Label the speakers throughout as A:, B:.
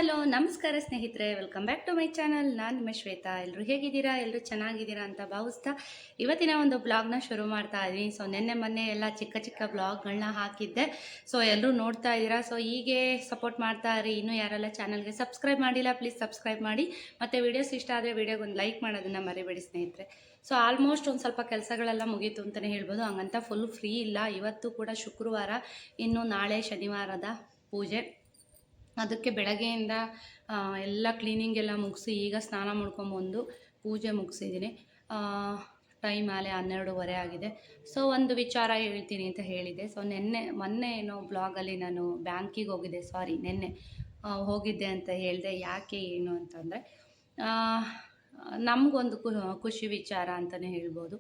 A: Hello ನಮಸ್ಕಾರ ಸ್ನೇಹಿತರೆ, welcome back to my channel. ನಾನು ನಿಮ್ಮ ಶ್ವೇತಾ. ಎಲ್ಲರೂ ಹೇಗಿದ್ದೀರಾ? ಎಲ್ಲರೂ ಚೆನ್ನಾಗಿದ್ದೀರಾ ಅಂತ ಭಾವಿಸ್ತಾ ಇವತ್ತಿನ ಒಂದು ಬ್ಲಾಗ್ನ ಶುರು ಮಾಡ್ತಾ ಇದ್ದೀನಿ. ಸೊ ನೆನ್ನೆ ಮೊನ್ನೆ ಎಲ್ಲ ಚಿಕ್ಕ ಚಿಕ್ಕ ಬ್ಲಾಗ್ಗಳನ್ನ ಹಾಕಿದ್ದೆ. ಸೊ ಎಲ್ಲರೂ ನೋಡ್ತಾ ಇದ್ದೀರಾ. ಸೊ ಹೀಗೆ ಸಪೋರ್ಟ್ ಮಾಡ್ತಾ ಇರಿ. ಇನ್ನೂ ಯಾರೆಲ್ಲ ಚಾನಲ್ಗೆ ಸಬ್ಸ್ಕ್ರೈಬ್ ಮಾಡಿಲ್ಲ ಪ್ಲೀಸ್ ಸಬ್ಸ್ಕ್ರೈಬ್ ಮಾಡಿ. ಮತ್ತು ವೀಡಿಯೋಸ್ ಇಷ್ಟ ಆದರೆ ವೀಡಿಯೋಗೊಂದು ಲೈಕ್ ಮಾಡೋದನ್ನು ಮರಿಬೇಡಿ ಸ್ನೇಹಿತರೆ. ಸೊ ಆಲ್ಮೋಸ್ಟ್ ಒಂದು ಸ್ವಲ್ಪ ಕೆಲಸಗಳೆಲ್ಲ ಮುಗೀತು ಅಂತಲೇ ಹೇಳ್ಬೋದು. ಹಂಗಂತ ಫುಲ್ ಫ್ರೀ ಇಲ್ಲ. ಇವತ್ತು ಕೂಡ ಶುಕ್ರವಾರ, ಇನ್ನು ನಾಳೆ ಶನಿವಾರದ ಪೂಜೆ. ಅದಕ್ಕೆ ಬೆಳಗ್ಗೆಯಿಂದ ಎಲ್ಲ ಕ್ಲೀನಿಂಗ್ ಎಲ್ಲ ಮುಗಿಸಿ ಈಗ ಸ್ನಾನ ಮಾಡ್ಕೊಂಬಂದು ಪೂಜೆ ಮುಗಿಸಿದ್ದೀನಿ. ಟೈಮ್ ಆಲೆ 12:30 ಆಗಿದೆ. ಸೊ ಒಂದು ವಿಚಾರ ಹೇಳ್ತೀನಿ ಅಂತ ಹೇಳಿದೆ. ಸೊ ಮೊನ್ನೆ ಏನೋ ಬ್ಲಾಗಲ್ಲಿ ನಾನು ಬ್ಯಾಂಕಿಗೆ ಹೋಗಿದ್ದೆ, ನೆನ್ನೆ ಹೋಗಿದ್ದೆ ಅಂತ ಹೇಳಿದೆ. ಯಾಕೆ ಏನು ಅಂತಂದರೆ ನಮಗೊಂದು ಖುಷಿ ವಿಚಾರ ಅಂತಲೇ ಹೇಳ್ಬೋದು.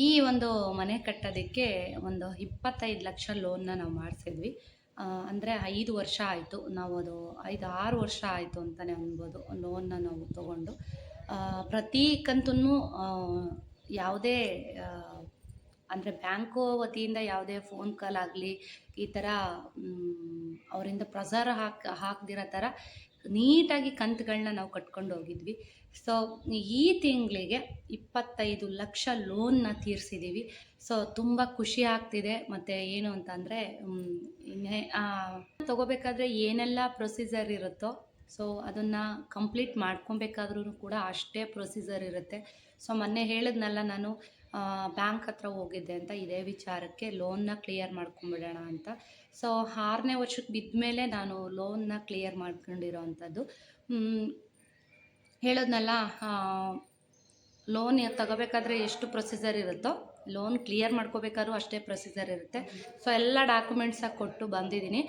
A: ಈ ಒಂದು ಮನೆ ಕಟ್ಟೋದಕ್ಕೆ ಒಂದು 25 ಲಕ್ಷ ಲೋನ್ನ ನಾವು ಮಾಡಿಸಿದ್ವಿ. ಅಂದರೆ 5 ವರ್ಷ ಆಯಿತು. ನಾವು ಅದು 5-6 ವರ್ಷ ಆಯಿತು ಅಂತಲೇ ಅನ್ಬೋದು ಲೋನ್ನ ನಾವು ತೊಗೊಂಡು. ಪ್ರತಿ ಕಂತೂ ಯಾವುದೇ ಅಂದರೆ ಬ್ಯಾಂಕು ವತಿಯಿಂದ ಯಾವುದೇ ಫೋನ್ ಕಾಲ್ ಆಗಲಿ ಈ ಥರ ಅವರಿಂದ ಪ್ರೆಸರ್ ಹಾಕ್ದಿರೋ ಥರ ನೀಟಾಗಿ ಕಂತುಗಳನ್ನ ನಾವು ಕಟ್ಕೊಂಡು ಹೋಗಿದ್ವಿ. ಸೊ ಈ ತಿಂಗಳಿಗೆ 25 ಲಕ್ಷ ಲೋನ್ನ ತೀರಿಸಿದ್ದೀವಿ. ಸೊ ತುಂಬ ಖುಷಿ ಆಗ್ತಿದೆ. ಮತ್ತು ಏನು ಅಂತಂದರೆ ತೊಗೋಬೇಕಾದ್ರೆ ಏನೆಲ್ಲ ಪ್ರೊಸೀಜರ್ ಇರುತ್ತೋ ಸೊ ಅದನ್ನು ಕಂಪ್ಲೀಟ್ ಮಾಡ್ಕೊಬೇಕಾದ್ರೂ ಕೂಡ ಅಷ್ಟೇ ಪ್ರೊಸೀಜರ್ ಇರುತ್ತೆ. ಸೊ ಮೊನ್ನೆ ಹೇಳಿದ್ನಲ್ಲ ನಾನು ಬ್ಯಾಂಕ್ ಹತ್ರ ಹೋಗಿದ್ದೆ ಅಂತ, ಇದೇ ವಿಚಾರಕ್ಕೆ ಲೋನ್ನ ಕ್ಲಿಯರ್ ಮಾಡ್ಕೊಂಬಿಡೋಣ ಅಂತ. ಸೊ 6ನೇ ವರ್ಷಕ್ಕೆ ಬಿದ್ದ ಮೇಲೆ ನಾನು ಲೋನ್ನ ಕ್ಲಿಯರ್ ಮಾಡ್ಕೊಂಡಿರೋ ಅಂಥದ್ದು. ಹೇಳೋದ್ನಲ್ಲ, ಲೋನ್ ತಗೋಬೇಕಾದ್ರೆ ಎಷ್ಟು ಪ್ರೊಸೀಜರ್ ಇರುತ್ತೋ ಲೋನ್ ಕ್ಲಿಯರ್ ಮಾಡ್ಕೋಬೇಕಾದ್ರೂ ಅಷ್ಟೇ ಪ್ರೊಸೀಜರ್ ಇರುತ್ತೆ. ಸೊ ಎಲ್ಲ ಡಾಕ್ಯುಮೆಂಟ್ಸಾಗಿ ಕೊಟ್ಟು ಬಂದಿದ್ದೀನಿ.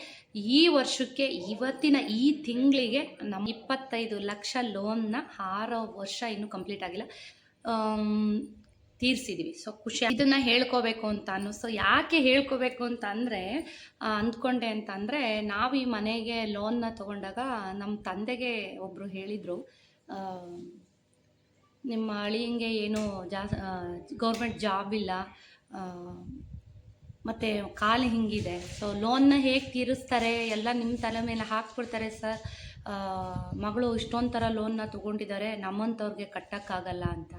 A: ಈ ವರ್ಷಕ್ಕೆ ಇವತ್ತಿನ ಈ ತಿಂಗಳಿಗೆ ನಮ್ಮ 25 ಲಕ್ಷ ಲೋನ್ನ 6 ವರ್ಷ ಇನ್ನೂ ಕಂಪ್ಲೀಟ್ ಆಗಿಲ್ಲ ತೀರಿಸಿದ್ದೀವಿ. ಸೊ ಖುಷಿ. ಇದನ್ನು ಹೇಳ್ಕೋಬೇಕು ಅಂತ ಸೊ ಯಾಕೆ ಹೇಳ್ಕೋಬೇಕು ಅಂತ ಅಂದ್ಕೊಂಡೆ ಅಂತಂದರೆ, ನಾವು ಈ ಮನೆಗೆ ಲೋನ್ನ ತೊಗೊಂಡಾಗ ನಮ್ಮ ತಂದೆಗೆ ಒಬ್ಬರು ಹೇಳಿದರು, ನಿಮ್ಮ ಅಳಿಯಂಗೆ ಏನು ಗೌರ್ಮೆಂಟ್ ಜಾಬ್ ಇಲ್ಲ ಮತ್ತು ಕಾಲು ಹಿಂಗಿದೆ. ಸೊ ಲೋನ್ನ ಹೇಗೆ ತೀರಿಸ್ತಾರೆ, ಎಲ್ಲ ನಿಮ್ಮ ತಲೆ ಮೇಲೆ ಹಾಕ್ಬಿಡ್ತಾರೆ ಸರ್. ಮಗಳು ಇಷ್ಟೊಂದು ಥರ ಲೋನ್ನ ತೊಗೊಂಡಿದ್ದಾರೆ, ನಮ್ಮಂಥವ್ರಿಗೆ ಕಟ್ಟೋಕ್ಕಾಗಲ್ಲ ಅಂತ.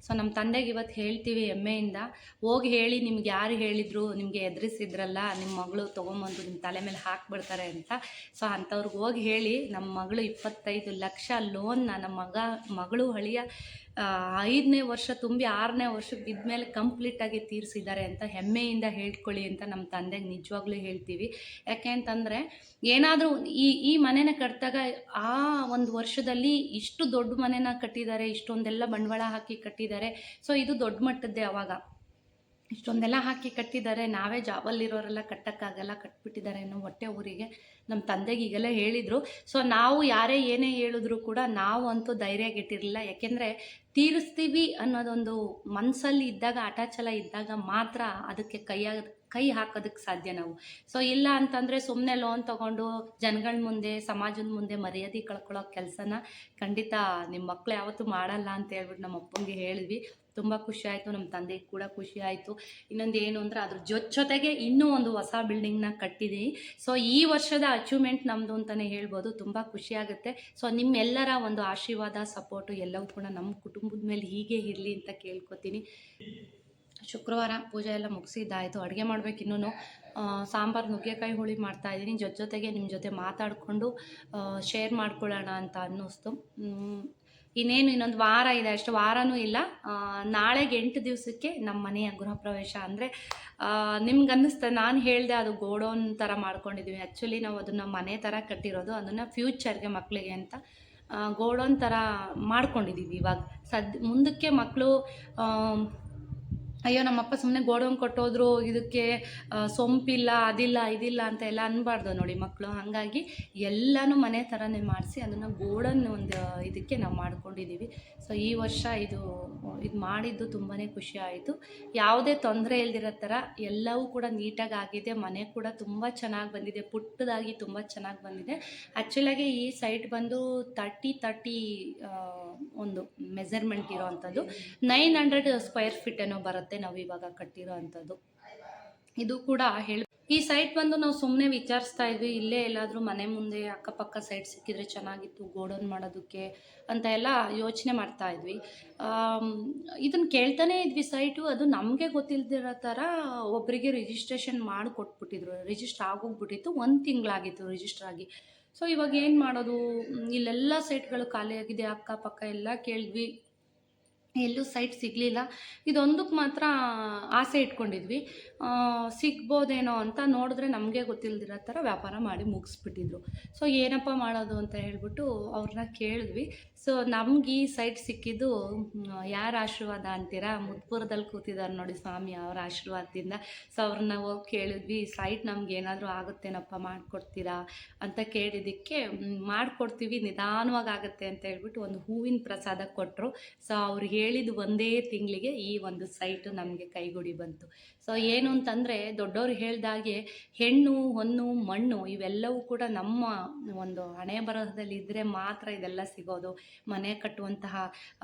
A: ಸೊ ನಮ್ಮ ತಂದೆಗೆ ಇವತ್ತು ಹೇಳ್ತೀವಿ ಹೆಮ್ಮೆಯಿಂದ, ಹೋಗಿ ಹೇಳಿ ನಿಮ್ಗೆ ಯಾರು ಹೇಳಿದರು, ನಿಮಗೆ ಎದುರಿಸಿದ್ರಲ್ಲ ನಿಮ್ಮ ಮಗಳು ತೊಗೊಂಬಂದು ನಿಮ್ಮ ತಲೆ ಮೇಲೆ ಹಾಕ್ಬಿಡ್ತಾರೆ ಅಂತ. ಸೊ ಅಂಥವ್ರಿಗೆ ಹೋಗಿ ಹೇಳಿ ನಮ್ಮ ಮಗಳು 25 ಲಕ್ಷ ಲೋನ್ನ ನಮ್ಮ ಮಗಳು ಅಳಿಯ 5ನೇ ವರ್ಷ ತುಂಬಿ 6ನೇ ವರ್ಷಕ್ಕೆ ಬಿದ್ದ ಮೇಲೆ ಕಂಪ್ಲೀಟಾಗಿ ತೀರಿಸಿದ್ದಾರೆ ಅಂತ ಹೆಮ್ಮೆಯಿಂದ ಹೇಳ್ಕೊಳ್ಳಿ ಅಂತ ನಮ್ಮ ತಂದೆಗೆ ನಿಜವಾಗ್ಲೂ ಹೇಳ್ತೀವಿ. ಯಾಕೆ ಅಂತಂದರೆ, ಏನಾದರೂ ಈ ಮನೆನ ಕಟ್ಟಿದಾಗ ಆ ಒಂದು ವರ್ಷದಲ್ಲಿ ಇಷ್ಟು ದೊಡ್ಡ ಮನೆನ ಕಟ್ಟಿದ್ದಾರೆ, ಇಷ್ಟೊಂದೆಲ್ಲ ಬಂಡವಾಳ ಹಾಕಿ ಕಟ್ಟಿದ್ದಾರೆ. ಸೊ ಇದು ದೊಡ್ಡ ಮಟ್ಟದ್ದೇ. ಅವಾಗ ಇಷ್ಟೊಂದೆಲ್ಲ ಹಾಕಿ ಕಟ್ಟಿದ್ದಾರೆ, ನಾವೇ ಜಾಬಲ್ಲಿರೋರೆಲ್ಲ ಕಟ್ಟೋಕ್ಕಾಗಲ್ಲ, ಕಟ್ಬಿಟ್ಟಿದ್ದಾರೆ ಅನ್ನೋ ಹೊಟ್ಟೆ ಊರಿಗೆ ನಮ್ಮ ತಂದೆಗೆ ಈಗೆಲ್ಲ ಹೇಳಿದರು. ಸೊ ನಾವು ಯಾರೇ ಏನೇ ಹೇಳಿದ್ರು ಕೂಡ ನಾವು ಅಂತೂ ಧೈರ್ಯಗೆಟ್ಟಿರಲಿಲ್ಲ. ಯಾಕೆಂದರೆ ತೀರಿಸ್ತೀವಿ ಅನ್ನೋದೊಂದು ಮನಸ್ಸಲ್ಲಿ ಇದ್ದಾಗ, ಅಟಾಚಲ ಇದ್ದಾಗ ಮಾತ್ರ ಅದಕ್ಕೆ ಕೈ ಹಾಕೋದಕ್ಕೆ ಸಾಧ್ಯ ನಾವು. ಸೊ ಇಲ್ಲ ಅಂತಂದರೆ ಸುಮ್ಮನೆ ಲೋನ್ ತೊಗೊಂಡು ಜನಗಳ ಮುಂದೆ, ಸಮಾಜದ ಮುಂದೆ ಮರ್ಯಾದೆ ಕಳ್ಕೊಳ್ಳೋ ಕೆಲಸನ ಖಂಡಿತ ನಿಮ್ಮ ಮಕ್ಕಳು ಯಾವತ್ತೂ ಮಾಡಲ್ಲ ಅಂತ ಹೇಳ್ಬಿಟ್ಟು ನಮ್ಮ ಅಪ್ಪಂಗೆ ಹೇಳಿದ್ವಿ. ತುಂಬ ಖುಷಿ ಆಯಿತು, ನಮ್ಮ ತಂದೆಗೆ ಕೂಡ ಖುಷಿ ಆಯಿತು. ಇನ್ನೊಂದು ಏನು ಅಂದರೆ ಅದ್ರ ಜೊತೆಗೆ ಇನ್ನೂ ಒಂದು ಹೊಸ ಬಿಲ್ಡಿಂಗ್ನ ಕಟ್ಟಿದ್ದೀವಿ. ಸೊ ಈ ವರ್ಷದ ಅಚೀವ್ಮೆಂಟ್ ನಮ್ಮದು ಅಂತಲೇ ಹೇಳ್ಬೋದು. ತುಂಬ ಖುಷಿಯಾಗುತ್ತೆ. ಸೊ ನಿಮ್ಮೆಲ್ಲರ ಒಂದು ಆಶೀರ್ವಾದ, ಸಪೋರ್ಟು ಎಲ್ಲವೂ ಕೂಡ ನಮ್ಮ ಕುಟುಂಬದ ಮೇಲೆ ಹೀಗೆ ಇರಲಿ ಅಂತ ಕೇಳ್ಕೊತೀನಿ. ಶುಕ್ರವಾರ ಪೂಜೆ ಎಲ್ಲ ಮುಗಿಸಿದ್ದಾಯಿತು. ಅಡುಗೆ ಮಾಡಬೇಕು. ಇನ್ನೂ ಸಾಂಬಾರು ನುಗ್ಗೆಕಾಯಿ ಹುಳಿ ಮಾಡ್ತಾಯಿದ್ದೀನಿ. ಜೊತೆಗೆ ನಿಮ್ಮ ಜೊತೆ ಮಾತಾಡಿಕೊಂಡು ಶೇರ್ ಮಾಡ್ಕೊಳ್ಳೋಣ ಅಂತ ಅನ್ನಿಸ್ತು. ಇನ್ನೊಂದು ವಾರ ಇದೆ, ಅಷ್ಟು ವಾರನೂ ಇಲ್ಲ. ನಾಳೆಗೆ 8 ದಿವಸಕ್ಕೆ ನಮ್ಮ ಮನೆಯ ಗೃಹ ಪ್ರವೇಶ. ಅಂದರೆ ನಿಮ್ಗೆ ಅನ್ನಿಸ್ತಾ, ನಾನು ಹೇಳಿದೆ ಅದು ಗೋಡೌನ್ ಥರ ಮಾಡ್ಕೊಂಡಿದ್ದೀವಿ. ಆ್ಯಕ್ಚುಲಿ ನಾವು ಅದನ್ನು ಮನೆ ಥರ ಕಟ್ಟಿರೋದು, ಅದನ್ನು ಫ್ಯೂಚರ್ಗೆ ಮಕ್ಕಳಿಗೆ ಅಂತ ಗೋಡೌನ್ ಥರ ಮಾಡ್ಕೊಂಡಿದ್ದೀವಿ. ಇವಾಗ ಮುಂದಕ್ಕೆ ಮಕ್ಕಳು ಅಯ್ಯೋ ನಮ್ಮಪ್ಪ ಸುಮ್ಮನೆ ಗೋಡೌನ್ ಕೊಟ್ಟೋದ್ರು, ಇದಕ್ಕೆ ಸೊಂಪಿಲ್ಲ, ಅದಿಲ್ಲ, ಇದಿಲ್ಲ ಅಂತ ಎಲ್ಲ ಅನ್ನಬಾರ್ದು ನೋಡಿ ಮಕ್ಕಳು. ಹಾಗಾಗಿ ಎಲ್ಲನೂ ಮನೆ ಥರನೇ ಮಾಡಿಸಿ ಅದನ್ನು ಗೋಡನ್ ಒಂದು ಇದಕ್ಕೆ ನಾವು ಮಾಡ್ಕೊಂಡಿದ್ದೀವಿ. ಸೊ ಈ ವರ್ಷ ಇದು ಮಾಡಿದ್ದು ತುಂಬಾ ಖುಷಿ ಆಯಿತು. ಯಾವುದೇ ತೊಂದರೆ ಇಲ್ದಿರೋ ಥರ ಎಲ್ಲವೂ ಕೂಡ ನೀಟಾಗಿ ಆಗಿದೆ. ಮನೆ ಕೂಡ ತುಂಬ ಚೆನ್ನಾಗಿ ಬಂದಿದೆ, ಪುಟ್ಟದಾಗಿ ತುಂಬ ಚೆನ್ನಾಗಿ ಬಂದಿದೆ. ಆ್ಯಕ್ಚುಲಾಗಿ ಈ ಸೈಟ್ ಬಂದು 30 ಒಂದು ಮೆಜರ್ಮೆಂಟ್ ಇರೋ ಅಂಥದ್ದು 900 ಸ್ಕ್ವೇರ್ ಫೀಟ್ ಏನೋ ಬರುತ್ತೆ ನಾವು ಇವಾಗ ಕಟ್ಟಿರೋ ಅಂಥದ್ದು. ಇದು ಕೂಡ ಈ ಸೈಟ್ ಬಂದು ನಾವು ಸುಮ್ಮನೆ ವಿಚಾರಿಸ್ತಾ ಇದ್ವಿ, ಇಲ್ಲೇ ಎಲ್ಲಾದರೂ ಮನೆ ಮುಂದೆ ಅಕ್ಕಪಕ್ಕ ಸೈಟ್ ಸಿಕ್ಕಿದ್ರೆ ಚೆನ್ನಾಗಿತ್ತು ಗೋಡೌನ್ ಮಾಡೋದಕ್ಕೆ ಅಂತ ಎಲ್ಲ ಯೋಚನೆ ಮಾಡ್ತಾ ಇದ್ವಿ. ಇದನ್ನು ಕೇಳ್ತಾನೇ ಇದ್ವಿ ಸೈಟು. ಅದು ನಮಗೆ ಗೊತ್ತಿಲ್ದಿರೋ ಥರ ಒಬ್ಬರಿಗೆ ರಿಜಿಸ್ಟ್ರೇಷನ್ ಮಾಡಿ ಕೊಟ್ಬಿಟ್ಟಿದ್ರು. ರಿಜಿಸ್ಟ್ರ್ ಆಗೋಗ್ಬಿಟ್ಟಿತ್ತು, 1 ತಿಂಗಳಾಗಿತ್ತು ರಿಜಿಸ್ಟ್ರ್ ಆಗಿ. ಸೊ ಇವಾಗ ಏನು ಮಾಡೋದು? ಇಲ್ಲೆಲ್ಲ ಸೈಟ್ಗಳು ಖಾಲಿಯಾಗಿದೆ, ಅಕ್ಕಪಕ್ಕ ಎಲ್ಲ ಕೇಳಿದ್ವಿ, ಎಲ್ಲೂ ಸೈಟ್ ಸಿಗಲಿಲ್ಲ. ಇದೊಂದಕ್ಕೆ ಮಾತ್ರ ಆಸೆ ಇಟ್ಕೊಂಡಿದ್ವಿ, ಸಿಗ್ಬೋದೇನೋ ಅಂತ. ನೋಡಿದ್ರೆ ನಮಗೆ ಗೊತ್ತಿಲ್ದಿರೋ ಥರ ವ್ಯಾಪಾರ ಮಾಡಿ ಮುಗಿಸ್ಬಿಟ್ಟಿದ್ರು. ಸೊ ಏನಪ್ಪ ಮಾಡೋದು ಅಂತ ಹೇಳ್ಬಿಟ್ಟು ಅವ್ರನ್ನ ಕೇಳಿದ್ವಿ. ಸೊ ನಮ್ಗೆ ಈ ಸೈಟ್ ಸಿಕ್ಕಿದ್ದು ಯಾರ ಆಶೀರ್ವಾದ ಅಂತೀರಾ? ಮುದ್ಪುರದಲ್ಲಿ ಕೂತಿದ್ದಾರೆ ನೋಡಿ ಸ್ವಾಮಿ, ಅವರ ಆಶೀರ್ವಾದದಿಂದ. ಸೊ ಅವ್ರನ್ನ ಹೋಗಿ ಕೇಳಿದ್ವಿ, ಸೈಟ್ ನಮ್ಗೆ ಏನಾದರೂ ಆಗುತ್ತೇನಪ್ಪ, ಮಾಡಿಕೊಡ್ತೀರಾ ಅಂತ ಕೇಳಿದ್ದಕ್ಕೆ ಮಾಡಿಕೊಡ್ತೀವಿ, ನಿಧಾನವಾಗಿ ಆಗುತ್ತೆ ಅಂತ ಹೇಳ್ಬಿಟ್ಟು ಒಂದು ಹೂವಿನ ಪ್ರಸಾದ ಕೊಟ್ಟರು. ಸೊ ಅವ್ರು ಹೇಳಿದ ಒಂದೇ ತಿಂಗಳಿಗೆ ಈ ಒಂದು ಸೈಟು ನಮಗೆ ಕೈಗೂಡಿ ಬಂತು. ಸೊ ಏನು ಅಂತಂದರೆ, ದೊಡ್ಡವ್ರು ಹೇಳ್ದಾಗೆ ಹೆಣ್ಣು ಹೊನ್ನು ಮಣ್ಣು ಇವೆಲ್ಲವೂ ಕೂಡ ನಮ್ಮ ಒಂದು ಹಣೆ ಬರಹದಲ್ಲಿ ಇದ್ದರೆ ಮಾತ್ರ ಇದೆಲ್ಲ ಸಿಗೋದು. ಮನೆ ಕಟ್ಟುವಂತಹ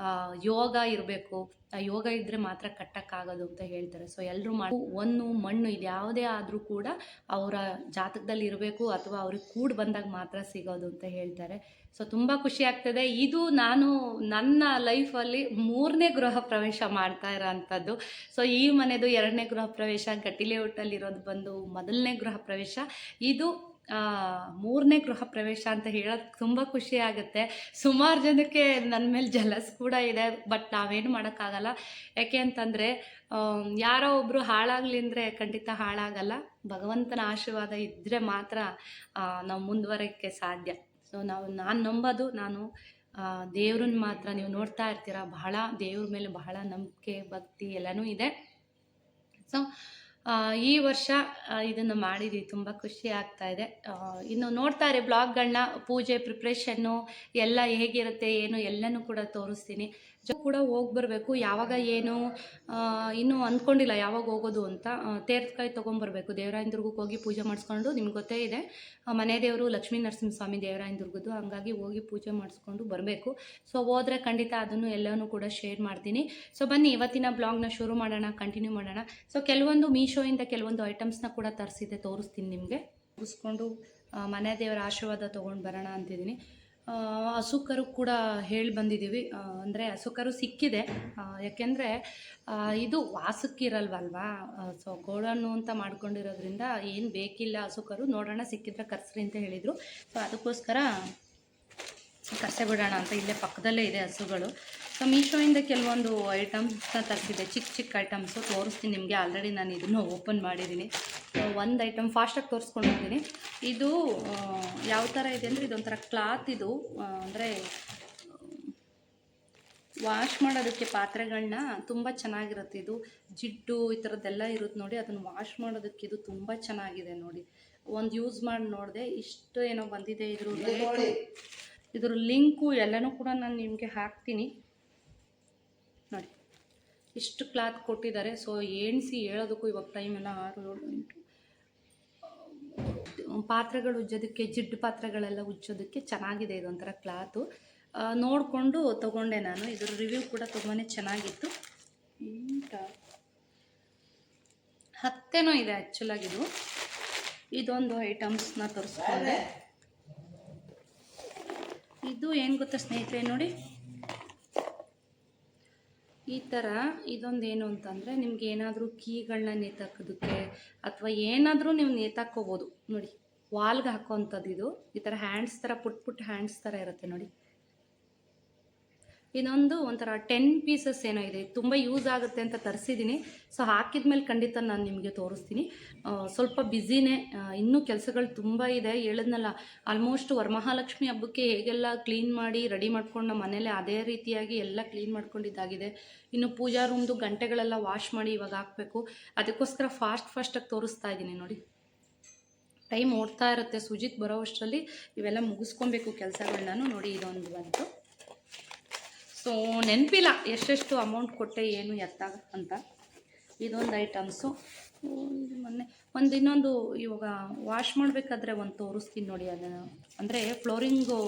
A: ಯೋಗ ಇರಬೇಕು, ಆ ಯೋಗ ಇದ್ದರೆ ಮಾತ್ರ ಕಟ್ಟಕ್ಕಾಗೋದು ಅಂತ ಹೇಳ್ತಾರೆ. ಸೊ ಎಲ್ಲರೂ ಹೊನ್ನು ಮಣ್ಣು ಇದ್ಯಾವುದೇ ಆದರೂ ಕೂಡ ಅವರ ಜಾತಕದಲ್ಲಿ ಇರಬೇಕು, ಅಥವಾ ಅವ್ರಿಗೆ ಕೂಡಿ ಬಂದಾಗ ಮಾತ್ರ ಸಿಗೋದು ಅಂತ ಹೇಳ್ತಾರೆ. ಸೊ ತುಂಬ ಖುಷಿ ಆಗ್ತದೆ. ಇದು ನಾನು ನನ್ನ ಲೈಫಲ್ಲಿ 3ನೇ ಗೃಹ ಪ್ರವೇಶ ಮಾಡ್ತಾ ಇರೋ ಅಂಥದ್ದು. ಸೊ ಈ ಮನೆದು 2ನೇ ಗೃಹ ಪ್ರವೇಶ, ಗಟ್ಟಿಲೆ ಊಟಲ್ಲಿರೋದು ಬಂದು 1ನೇ ಗೃಹ ಪ್ರವೇಶ. ಇದು 3ನೇ ಗೃಹ ಪ್ರವೇಶ ಅಂತ ಹೇಳೋದು ತುಂಬ ಖುಷಿ ಆಗುತ್ತೆ. ಸುಮಾರು ಜನಕ್ಕೆ ನನ್ನ ಮೇಲೆ ಜಲಸ್ ಕೂಡ ಇದೆ, ಬಟ್ ನಾವೇನು ಮಾಡೋಕ್ಕಾಗಲ್ಲ. ಯಾಕೆ ಅಂತಂದರೆ, ಯಾರೋ ಒಬ್ಬರು ಹಾಳಾಗಲಿ ಅಂದರೆ ಖಂಡಿತ ಹಾಳಾಗಲ್ಲ. ಭಗವಂತನ ಆಶೀರ್ವಾದ ಇದ್ದರೆ ಮಾತ್ರ ನಾವು ಮುಂದುವರೋಕ್ಕೆ ಸಾಧ್ಯ. ಸೊ ನಾನು ನಂಬೋದು, ನಾನು ದೇವ್ರನ್ನ ಮಾತ್ರ. ನೀವು ನೋಡ್ತಾ ಇರ್ತೀರ, ಬಹಳ ದೇವ್ರ ಮೇಲೆ ಬಹಳ ನಂಬಿಕೆ ಭಕ್ತಿ ಎಲ್ಲನೂ ಇದೆ. ಸೊ ಈ ವರ್ಷ ಇದನ್ನು ಮಾಡಿದ್ವಿ, ತುಂಬ ಖುಷಿ ಆಗ್ತಾ ಇದೆ. ಇನ್ನು ನೋಡ್ತಾ ಇರಿ ಬ್ಲಾಗ್ಗಳನ್ನ, ಪೂಜೆ ಪ್ರಿಪ್ರೇಷನ್ನು ಎಲ್ಲ ಹೇಗಿರುತ್ತೆ ಏನು ಎಲ್ಲನೂ ಕೂಡ ತೋರಿಸ್ತೀನಿ. ಕೂಡ ಹೋಗಿ ಬರಬೇಕು. ಯಾವಾಗ ಏನು ಇನ್ನೂ ಅಂದ್ಕೊಂಡಿಲ್ಲ ಯಾವಾಗ ಹೋಗೋದು ಅಂತ. ತೇರ್ಕಾಯಿ ತೊಗೊಂಬರ್ಬೇಕು, ದೇವರಾಯನ ದುರ್ಗಕ್ಕೆ ಹೋಗಿ ಪೂಜೆ ಮಾಡಿಸ್ಕೊಂಡು. ನಿಮ್ಗೆ ಗೊತ್ತೇ ಇದೆ, ಮನೆ ದೇವರು ಲಕ್ಷ್ಮೀ ನರಸಿಂಹಸ್ವಾಮಿ ದೇವರಾಯನ ದುರ್ಗದ್ದು, ಹಂಗಾಗಿ ಹೋಗಿ ಪೂಜೆ ಮಾಡಿಸ್ಕೊಂಡು ಬರಬೇಕು. ಸೊ ಹೋದರೆ ಖಂಡಿತ ಅದನ್ನು ಎಲ್ಲನೂ ಕೂಡ ಶೇರ್ ಮಾಡ್ತೀನಿ. ಸೊ ಬನ್ನಿ ಇವತ್ತಿನ ಬ್ಲಾಗ್ನ ಶುರು ಮಾಡೋಣ, ಕಂಟಿನ್ಯೂ ಮಾಡೋಣ. ಸೊ ಕೆಲವೊಂದು ಮೀಶೋಯಿಂದ ಕೆಲವೊಂದು ಐಟಮ್ಸ್ನ ಕೂಡ ತರಿಸಿದ್ದೆ, ತೋರಿಸ್ತೀನಿ ನಿಮಗೆ. ಮುಗಿಸ್ಕೊಂಡು ಮನೆ ದೇವರ ಆಶೀರ್ವಾದ ತೊಗೊಂಡು ಬರೋಣ ಅಂತಿದ್ದೀನಿ. ಹಸುಕರು ಕೂಡ ಹೇಳಿ ಬಂದಿದ್ದೀವಿ, ಅಂದರೆ ಹಸುಕರು ಸಿಕ್ಕಿದೆ. ಯಾಕೆಂದರೆ ಇದು ವಾಸಕ್ಕಿರಲ್ವಲ್ವಾ, ಸೊ ಗೋಡನ್ನು ಅಂತ ಮಾಡ್ಕೊಂಡಿರೋದ್ರಿಂದ ಏನು ಬೇಕಿಲ್ಲ ಹಸುಕರು. ನೋಡೋಣ ಸಿಕ್ಕಿದ್ರೆ ಕರ್ಸ್ರಿ ಅಂತ ಹೇಳಿದರು. ಸೊ ಅದಕ್ಕೋಸ್ಕರ ಕರ್ಸೆ ಬಿಡೋಣ ಅಂತ ಇಲ್ಲೇ ಪಕ್ಕದಲ್ಲೇ ಇದೆ ಹಸುಗಳು. ಸೊ ಮೀಶೋಯಿಂದ ಕೆಲವೊಂದು ಐಟಮ್ಸ್ನ ತರಿಸಿದೆ, ಚಿಕ್ಕ ಚಿಕ್ಕ ಐಟಮ್ಸು ತೋರಿಸ್ತೀನಿ ನಿಮಗೆ. ಆಲ್ರೆಡಿ ನಾನು ಇದನ್ನು ಓಪನ್ ಮಾಡಿದ್ದೀನಿ. ಒಂದು ಐಟಮ್ ಫಾಸ್ಟಾಗಿ ತೋರಿಸ್ಕೊಂಡು ಹೋಗ್ತೀನಿ. ಇದು ಯಾವ ಥರ ಇದೆ ಅಂದರೆ, ಇದೊಂಥರ ಕ್ಲಾತ್. ಇದು ಅಂದರೆ ವಾಶ್ ಮಾಡೋದಕ್ಕೆ ಪಾತ್ರೆಗಳನ್ನ ತುಂಬ ಚೆನ್ನಾಗಿರುತ್ತೆ. ಇದು ಜಿಡ್ಡು ಈ ಥರದ್ದೆಲ್ಲ ಇರುತ್ತೆ ನೋಡಿ, ಅದನ್ನು ವಾಶ್ ಮಾಡೋದಕ್ಕೆ ಇದು ತುಂಬ ಚೆನ್ನಾಗಿದೆ ನೋಡಿ. ಒಂದು ಯೂಸ್ ಮಾಡಿ ನೋಡಿದೆ, ಇಷ್ಟು ಏನೋ ಬಂದಿದೆ. ಇದ್ರ ಲಿಂಕು ಎಲ್ಲನೂ ಕೂಡ ನಾನು ನಿಮಗೆ ಹಾಕ್ತೀನಿ ನೋಡಿ. ಇಷ್ಟು ಕ್ಲಾತ್ ಕೊಟ್ಟಿದ್ದಾರೆ. ಸೊ ಎಣಿಸಿ ಹೇಳೋದಕ್ಕೂ ಇವಾಗ ಟೈಮ್ ಎಲ್ಲ 6, 7, 8 ಪಾತ್ರೆಗಳು ಉಜ್ಜೋದಕ್ಕೆ, ಜಿಡ್ಡು ಪಾತ್ರೆಗಳೆಲ್ಲ ಉಜ್ಜೋದಕ್ಕೆ ಚೆನ್ನಾಗಿದೆ ಇದೊಂಥರ ಕ್ಲಾತು. ನೋಡಿಕೊಂಡು ತೊಗೊಂಡೆ ನಾನು. ಇದ್ರ ರಿವ್ಯೂ ಕೂಡ ತುಂಬಾ ಚೆನ್ನಾಗಿತ್ತು. 10 ಇದೆ ಆ್ಯಕ್ಚುಲಾಗಿದು. ಇದೊಂದು ಐಟಮ್ಸ್ನ ತರಿಸ್ಕೊಂಡೆ. ಇದು ಏನು ಗೊತ್ತಾ ಸ್ನೇಹಿತರೆ, ನೋಡಿ ಈ ಥರ. ಇದೊಂದು ಏನು ಅಂತಂದರೆ, ನಿಮ್ಗೆ ಏನಾದರೂ ಕೀಗಳನ್ನ ನೇತಾಕೋದಕ್ಕೆ ಅಥವಾ ಏನಾದರೂ ನೀವು ನೇತಾಕೋಬೋದು ನೋಡಿ. ವಾಲ್ಗೆ ಹಾಕೋವಂಥದ್ದು ಇದು. ಈ ಥರ ಹ್ಯಾಂಡ್ಸ್ ಥರ, ಪುಟ್ ಹ್ಯಾಂಡ್ಸ್ ಥರ ಇರುತ್ತೆ ನೋಡಿ. ಇದೊಂದು ಒಂಥರ 10 ಪೀಸಸ್ ಏನೋ ಇದೆ. ತುಂಬ ಯೂಸ್ ಆಗುತ್ತೆ ಅಂತ ತರಿಸಿದ್ದೀನಿ. ಸೊ ಹಾಕಿದ್ಮೇಲೆ ಖಂಡಿತ ನಾನು ನಿಮಗೆ ತೋರಿಸ್ತೀನಿ. ಸ್ವಲ್ಪ ಬ್ಯುಸಿನೇ, ಇನ್ನೂ ಕೆಲಸಗಳು ತುಂಬ ಇದೆ. ಹೇಳಿದ್ನಲ್ಲ, ಆಲ್ಮೋಸ್ಟ್ ವರಮಹಾಲಕ್ಷ್ಮಿ ಹಬ್ಬಕ್ಕೆ ಹೇಗೆಲ್ಲ ಕ್ಲೀನ್ ಮಾಡಿ ರೆಡಿ ಮಾಡ್ಕೊಂಡು ನಮ್ಮ ಮನೇಲೆ ಅದೇ ರೀತಿಯಾಗಿ ಎಲ್ಲ ಕ್ಲೀನ್ ಮಾಡ್ಕೊಂಡಿದ್ದಾಗಿದೆ. ಇನ್ನು ಪೂಜಾ ರೂಮ್ದು ಗಂಟೆಗಳೆಲ್ಲ ವಾಶ್ ಮಾಡಿ ಇವಾಗ ಹಾಕಬೇಕು. ಅದಕ್ಕೋಸ್ಕರ ಫಾಸ್ಟಾಗಿ ತೋರಿಸ್ತಾ ಇದ್ದೀನಿ ನೋಡಿ. ಟೈಮ್ ಓಡ್ತಾ ಇರುತ್ತೆ. ಸುಜಿತ್ ಬರೋ ಅಷ್ಟರಲ್ಲಿ ಇವೆಲ್ಲ ಮುಗಿಸ್ಕೊಬೇಕು ಕೆಲಸಗಳನ್ನ. ನೋಡಿ ಇದೊಂದು ಬಂತು. ಸೊ ನೆನಪಿಲ್ಲ ಎಷ್ಟೆಷ್ಟು ಅಮೌಂಟ್ ಕೊಟ್ಟೆ ಏನು ಎತ್ತಾಗ ಅಂತ. ಇದೊಂದು ಐಟಮ್ಸು. ಮೊನ್ನೆ ಇನ್ನೊಂದು ಇವಾಗ ವಾಶ್ ಮಾಡಬೇಕಾದ್ರೆ ಒಂದು ತೋರಿಸ್ತೀನಿ ನೋಡಿ. ಅದನ್ನು ಅಂದರೆ ಫ್ಲೋರಿಂಗು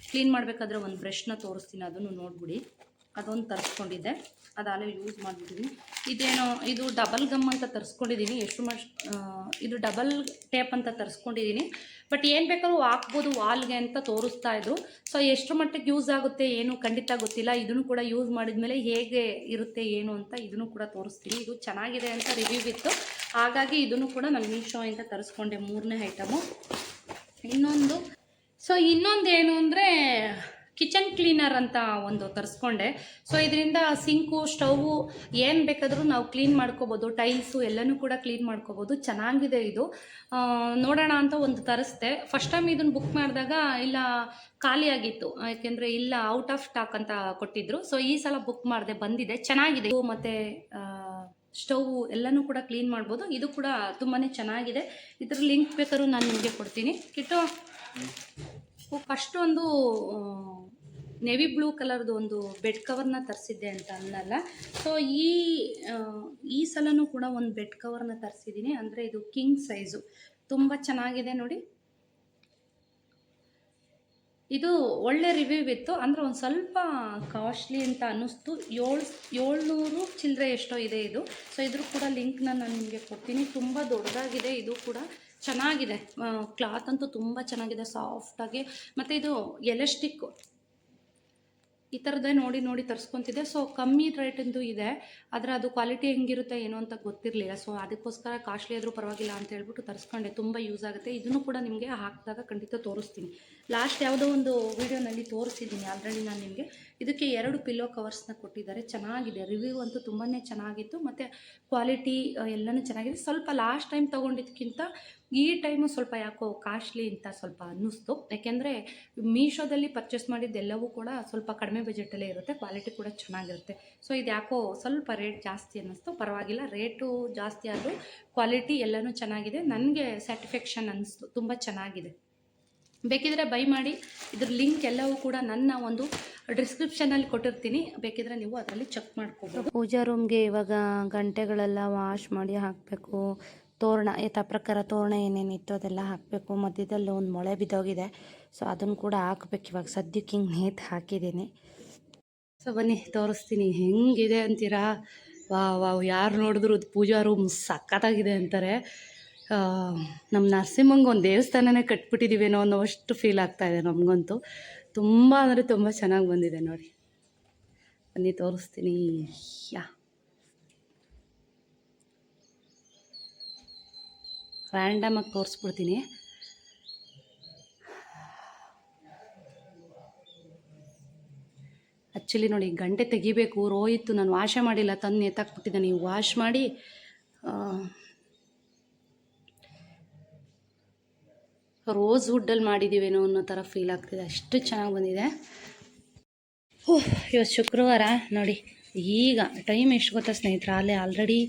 A: ಕ್ಲೀನ್ ಮಾಡಬೇಕಾದ್ರೆ ಒಂದು ಬ್ರಷ್ನ ತೋರಿಸ್ತೀನಿ, ಅದನ್ನು ನೋಡ್ಬಿಡಿ. ಅದೊಂದು ತರಿಸ್ಕೊಂಡಿದ್ದೆ. ಅದಾಗಲೇ ಯೂಸ್ ಮಾಡಿಬಿಟ್ಟಿದ್ದೀನಿ. ಇದೇನೋ ಇದು ಡಬಲ್ ಗಮ್ ಅಂತ ತರಿಸ್ಕೊಂಡಿದ್ದೀನಿ, ಇದು ಡಬಲ್ ಟೇಪ್ ಅಂತ ತರಿಸ್ಕೊಂಡಿದ್ದೀನಿ. ಬಟ್ ಏನು ಬೇಕಾದ್ರೂ ಹಾಕ್ಬೋದು ವಾಲ್ಗೆ ಅಂತ ತೋರಿಸ್ತಾ ಇದ್ರು. ಸೊ ಎಷ್ಟು ಮಟ್ಟಿಗೆ ಯೂಸ್ ಆಗುತ್ತೆ ಏನು ಖಂಡಿತ ಗೊತ್ತಿಲ್ಲ. ಇದನ್ನು ಕೂಡ ಯೂಸ್ ಮಾಡಿದ್ಮೇಲೆ ಹೇಗೆ ಇರುತ್ತೆ ಏನು ಅಂತ ಇದನ್ನು ಕೂಡ ತೋರಿಸ್ತೀನಿ. ಇದು ಚೆನ್ನಾಗಿದೆ ಅಂತ ರಿವ್ಯೂ ಇತ್ತು, ಹಾಗಾಗಿ ಇದನ್ನು ಕೂಡ ನಾನು ಮೀಶೋಯಿಂದ ತರಿಸ್ಕೊಂಡೆ, 3ನೇ ಐಟಮು. ಇನ್ನೊಂದೇನು ಅಂದರೆ ಕಿಚನ್ ಕ್ಲೀನರ್ ಅಂತ ಒಂದು ತರಿಸ್ಕೊಂಡೆ. ಸೊ ಇದರಿಂದ ಸಿಂಕು, ಸ್ಟೌವು ಏನು ಬೇಕಾದರೂ ನಾವು ಕ್ಲೀನ್ ಮಾಡ್ಕೋಬೋದು, ಟೈಲ್ಸು ಎಲ್ಲನೂ ಕೂಡ ಕ್ಲೀನ್ ಮಾಡ್ಕೋಬೋದು. ಚೆನ್ನಾಗಿದೆ ಇದು. ನೋಡೋಣ ಅಂತ ಒಂದು ತರಿಸ್ದೆ. ಫಸ್ಟ್ ಟೈಮ್ ಇದನ್ನು ಬುಕ್ ಮಾಡಿದಾಗ ಇಲ್ಲ ಖಾಲಿಯಾಗಿತ್ತು, ಯಾಕೆಂದರೆ ಇಲ್ಲ ಔಟ್ ಆಫ್ ಸ್ಟಾಕ್ ಅಂತ ಕೊಟ್ಟಿದ್ದರು. ಸೊ ಈ ಸಲ ಬುಕ್ ಮಾಡಿದೆ, ಬಂದಿದೆ, ಚೆನ್ನಾಗಿದೆ. ಮತ್ತು ಸ್ಟವ್ ಎಲ್ಲನೂ ಕೂಡ ಕ್ಲೀನ್ ಮಾಡ್ಬೋದು. ಇದು ಕೂಡ ತುಂಬಾ ಚೆನ್ನಾಗಿದೆ. ಇದ್ರ ಲಿಂಕ್ ಬೇಕಾದ್ರೂ ನಾನು ನಿಮಗೆ ಕೊಡ್ತೀನಿ. ಕಿಟ್ಟು ಫಸ್ಟ್ ಒಂದು ನೇವಿ ಬ್ಲೂ ಕಲರ್ದು ಒಂದು ಬೆಡ್ ಕವರ್ನ ತರಿಸಿದ್ದೆ ಅಂತ ಅನ್ನಲ್ಲ. ಸೊ ಈ ಸಲನೂ ಕೂಡ ಒಂದು ಬೆಡ್ ಕವರ್ನ ತರಿಸಿದ್ದೀನಿ. ಅಂದರೆ ಇದು ಕಿಂಗ್ ಸೈಜು, ತುಂಬ ಚೆನ್ನಾಗಿದೆ ನೋಡಿ. ಇದು ಒಳ್ಳೆ ರಿವ್ಯೂ ಇತ್ತು, ಅಂದರೆ ಒಂದು ಸ್ವಲ್ಪ ಕಾಸ್ಟ್ಲಿ ಅಂತ ಅನ್ನಿಸ್ತು. 700 ಚಿಲ್ಲರೆ ಎಷ್ಟೋ ಇದೆ ಇದು. ಸೊ ಇದ್ರ ಕೂಡ ಲಿಂಕ್ನ ನಾನು ನಿಮಗೆ ಕೊಡ್ತೀನಿ. ತುಂಬ ದೊಡ್ಡದಾಗಿದೆ, ಇದು ಕೂಡ ಚೆನ್ನಾಗಿದೆ. ಕ್ಲಾತ್ ಅಂತೂ ತುಂಬ ಚೆನ್ನಾಗಿದೆ, ಸಾಫ್ಟಾಗಿ. ಮತ್ತು ಇದು ಎಲಾಸ್ಟಿಕ್ಕು ಈ ಥರದ್ದೇ ನೋಡಿ ತರಿಸ್ಕೊತಿದ್ದೆ. ಸೊ ಕಮ್ಮಿ ರೇಟಿಂದು ಇದೆ, ಆದರೆ ಅದು ಕ್ವಾಲಿಟಿ ಹೆಂಗಿರುತ್ತೆ ಏನೋ ಅಂತ ಗೊತ್ತಿರಲಿಲ್ಲ. ಸೊ ಅದಕ್ಕೋಸ್ಕರ ಕಾಸ್ಟ್ಲಿ ಆದರೂ ಪರವಾಗಿಲ್ಲ ಅಂತ ಹೇಳ್ಬಿಟ್ಟು ತರಿಸ್ಕೊಂಡೆ. ತುಂಬ ಯೂಸ್ ಆಗುತ್ತೆ. ಇದನ್ನು ಕೂಡ ನಿಮಗೆ ಹಾಕಿದಾಗ ಖಂಡಿತ ತೋರಿಸ್ತೀನಿ. ಲಾಸ್ಟ್ ಯಾವುದೋ ಒಂದು ವೀಡಿಯೋನಲ್ಲಿ ತೋರಿಸಿದ್ದೀನಿ ಆಲ್ರೆಡಿ ನಾನು ನಿಮಗೆ. ಇದಕ್ಕೆ 2 ಪಿಲ್ಲೋ ಕವರ್ಸ್ನ ಕೊಟ್ಟಿದ್ದಾರೆ, ಚೆನ್ನಾಗಿದೆ. ರಿವ್ಯೂ ಅಂತೂ ತುಂಬಾ ಚೆನ್ನಾಗಿತ್ತು, ಮತ್ತು ಕ್ವಾಲಿಟಿ ಎಲ್ಲನೂ ಚೆನ್ನಾಗಿದೆ. ಸ್ವಲ್ಪ ಲಾಸ್ಟ್ ಟೈಮ್ ತೊಗೊಂಡಿದ್ದಕ್ಕಿಂತ ಈ ಟೈಮು ಸ್ವಲ್ಪ ಯಾಕೋ ಕಾಸ್ಟ್ಲಿ ಅಂತ ಸ್ವಲ್ಪ ಅನ್ನಿಸ್ತು. ಯಾಕೆಂದರೆ ಮೀಶೋದಲ್ಲಿ ಪರ್ಚೇಸ್ ಮಾಡಿದ್ದೆಲ್ಲವೂ ಕೂಡ ಸ್ವಲ್ಪ ಕಡಿಮೆ ಬಜೆಟಲ್ಲೇ ಇರುತ್ತೆ, ಕ್ವಾಲಿಟಿ ಕೂಡ ಚೆನ್ನಾಗಿರುತ್ತೆ. ಸೊ ಇದು ಯಾಕೋ ಸ್ವಲ್ಪ ರೇಟ್ ಜಾಸ್ತಿ ಅನ್ನಿಸ್ತು. ಪರವಾಗಿಲ್ಲ, ರೇಟು ಜಾಸ್ತಿ ಆದರೂ ಕ್ವಾಲಿಟಿ ಎಲ್ಲನೂ ಚೆನ್ನಾಗಿದೆ. ನನಗೆ ಸ್ಯಾಟಿಸ್ಫ್ಯಾಕ್ಷನ್ ಅನ್ನಿಸ್ತು, ತುಂಬ ಚೆನ್ನಾಗಿದೆ. ಬೇಕಿದ್ರೆ ಬೈ ಮಾಡಿ. ಇದ್ರ ಲಿಂಕ್ ಎಲ್ಲವೂ ಕೂಡ ನನ್ನ ಒಂದು ಡಿಸ್ಕ್ರಿಪ್ಷನಲ್ಲಿ ಕೊಟ್ಟಿರ್ತೀನಿ, ಬೇಕಿದ್ರೆ ನೀವು ಅದರಲ್ಲಿ ಚೆಕ್ ಮಾಡ್ಕೋಬೋದು. ಪೂಜಾ ರೂಮ್ಗೆ ಇವಾಗ ಗಂಟೆಗಳೆಲ್ಲ ವಾಶ್ ಮಾಡಿ ಹಾಕಬೇಕು. ತೋರಣ ಪ್ರಕಾರ ತೋರಣ ಏನೇನಿತ್ತು ಅದೆಲ್ಲ ಹಾಕಬೇಕು. ಮಧ್ಯದಲ್ಲಿ ಒಂದು ಮೊಳೆ ಬಿದ್ದೋಗಿದೆ, ಸೊ ಅದನ್ನು ಕೂಡ ಹಾಕ್ಬೇಕು. ಇವಾಗ ಸದ್ಯಕ್ಕೆ ಹಿಂಗೆ ನೇತು ಹಾಕಿದ್ದೀನಿ. ಸೊ ಬನ್ನಿ ತೋರಿಸ್ತೀನಿ ಹೆಂಗಿದೆ ಅಂತೀರಾ. ವಾವ್ ಯಾರು ನೋಡಿದ್ರು ಪೂಜಾ ರೂಮ್ ಸಖತ್ತಾಗಿದೆ ಅಂತಾರೆ. ನಮ್ಮ ನರಸಿಂಹಂಗೆ ಒಂದು ದೇವಸ್ಥಾನನೇ ಕಟ್ಬಿಟ್ಟಿದ್ದೀವೇನೋ ಅನ್ನೋಷ್ಟು ಫೀಲ್ ಆಗ್ತಾಯಿದೆ ನಮಗಂತೂ. ತುಂಬ ಅಂದರೆ ತುಂಬ ಚೆನ್ನಾಗಿ ಬಂದಿದೆ ನೋಡಿ. ಬನ್ನಿ ತೋರಿಸ್ತೀನಿ. ರ್ಯಾಂಡಮಾಗಿ ತೋರಿಸ್ಬಿಡ್ತೀನಿ. ಆ್ಯಕ್ಚುಲಿ ನೋಡಿ, ಗಂಟೆ ತೆಗಿಬೇಕು, ರೋಯಿತ್ತು, ನಾನು ವಾಶೇ ಮಾಡಿಲ್ಲ, ತಂದು ನೇತಾಕ್ಬಿಟ್ಟಿದ್ದಾನೆ. ನೀವು ವಾಶ್ ಮಾಡಿ ರೋಸ್ ವುಡ್ಡಲ್ಲಿ ಮಾಡಿದ್ದೀವೇನೋ ಅನ್ನೋ ಥರ ಫೀಲ್ ಆಗ್ತಿದೆ, ಅಷ್ಟು ಚೆನ್ನಾಗಿ ಬಂದಿದೆ. ಇವತ್ತು ಶುಕ್ರವಾರ ನೋಡಿ. ಈಗ ಟೈಮ್ ಎಷ್ಟು ಗೊತ್ತಾ ಸ್ನೇಹಿತರೆ, ಅಲ್ಲೇ ಆಲ್ರೆಡಿ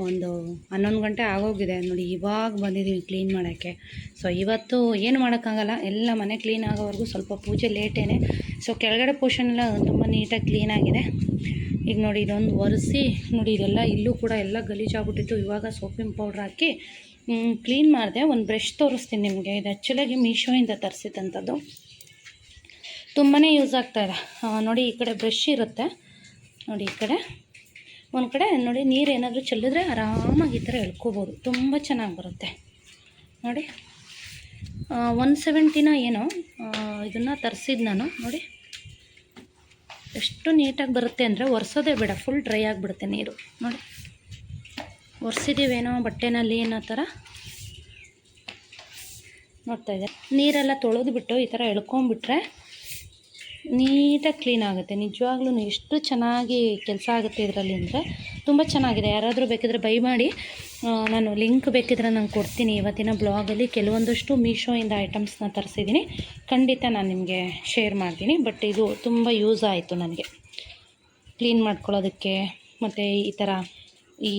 A: ಒಂದು 11 ಗಂಟೆ ಆಗೋಗಿದೆ ನೋಡಿ. ಇವಾಗ ಬಂದಿದ್ದೀವಿ ಕ್ಲೀನ್ ಮಾಡೋಕ್ಕೆ. ಸೊ ಇವತ್ತು ಏನು ಮಾಡೋಕ್ಕಾಗಲ್ಲ, ಎಲ್ಲ ಮನೆ ಕ್ಲೀನ್ ಆಗೋವರೆಗೂ ಸ್ವಲ್ಪ ಪೂಜೆ ಲೇಟೇನೆ. ಸೊ ಕೆಳಗಡೆ ಪೋರ್ಷನ್ ಎಲ್ಲ ತುಂಬ ನೀಟಾಗಿ ಕ್ಲೀನಾಗಿದೆ. ಈಗ ನೋಡಿ ಇದೊಂದು ಒರೆಸಿ ನೋಡಿ, ಇದೆಲ್ಲ ಇಲ್ಲೂ ಕೂಡ ಎಲ್ಲ ಗಲೀಜಾಗ್ಬಿಟ್ಟಿತ್ತು. ಇವಾಗ ಸೋಪಿನ ಪೌಡ್ರ್ ಹಾಕಿ ಕ್ಲೀನ್ ಮಾಡಿದೆ. ಒಂದು ಬ್ರಷ್ ತೋರಿಸ್ತೀನಿ ನಿಮಗೆ. ಇದು ಆ್ಯಕ್ಚುಲಾಗಿ ಮೀಶೋಯಿಂದ ತರಿಸಿದಂಥದ್ದು, ತುಂಬಾ ಯೂಸ್ ಆಗ್ತಾಯಿದೆ ನೋಡಿ. ಈ ಕಡೆ ಬ್ರಷ್ ಇರುತ್ತೆ ನೋಡಿ, ಈ ಕಡೆ ಒಂದು ಕಡೆ ನೋಡಿ, ನೀರು ಏನಾದರೂ ಚೆಲ್ಲಿದ್ರೆ ಆರಾಮಾಗಿ ಈ ಥರ ಎಳ್ಕೊಬೋದು, ತುಂಬ ಚೆನ್ನಾಗಿ ಬರುತ್ತೆ ನೋಡಿ. 170 ಏನೋ ಇದನ್ನು ತರಿಸಿದ್ದು ನಾನು ನೋಡಿ. ಎಷ್ಟು ನೀಟಾಗಿ ಬರುತ್ತೆ ಅಂದರೆ ಒರೆಸೋದೇ ಬೇಡ, ಫುಲ್ ಡ್ರೈ ಆಗಿಬಿಡುತ್ತೆ ನೀರು ನೋಡಿ. ಒರೆಸಿದ್ದೀವೇನೋ ಬಟ್ಟೆನಲ್ಲಿ ಅನ್ನೋ ಥರ ನೋಡ್ತಾಯಿದ್ದೆ. ನೀರೆಲ್ಲ ತೊಳೆದ್ಬಿಟ್ಟು ಈ ಥರ ಎಳ್ಕೊಂಬಿಟ್ರೆ ನೀಟಾಗಿ ಕ್ಲೀನ್ ಆಗುತ್ತೆ. ನಿಜವಾಗ್ಲೂ ಎಷ್ಟು ಚೆನ್ನಾಗಿ ಕೆಲಸ ಆಗುತ್ತೆ ಇದರಲ್ಲಿ ಅಂದರೆ ತುಂಬ ಚೆನ್ನಾಗಿದೆ. ಯಾರಾದರೂ ಬೇಕಿದ್ರೆ ಬೈ ಮಾಡಿ, ನಾನು ಲಿಂಕ್ ಬೇಕಿದ್ರೆ ನಾನು ಕೊಡ್ತೀನಿ. ಇವತ್ತಿನ ಬ್ಲಾಗಲ್ಲಿ ಕೆಲವೊಂದಷ್ಟು ಮೀಶೋಯಿಂದ ಐಟಮ್ಸ್ನ ತರಿಸಿದ್ದೀನಿ, ಖಂಡಿತ ನಾನು ನಿಮಗೆ ಶೇರ್ ಮಾಡ್ತೀನಿ. ಬಟ್ ಇದು ತುಂಬ ಯೂಸ್ ಆಯಿತು ನನಗೆ ಕ್ಲೀನ್ ಮಾಡ್ಕೊಳ್ಳೋದಕ್ಕೆ, ಮತ್ತು ಈ ಥರ ಈ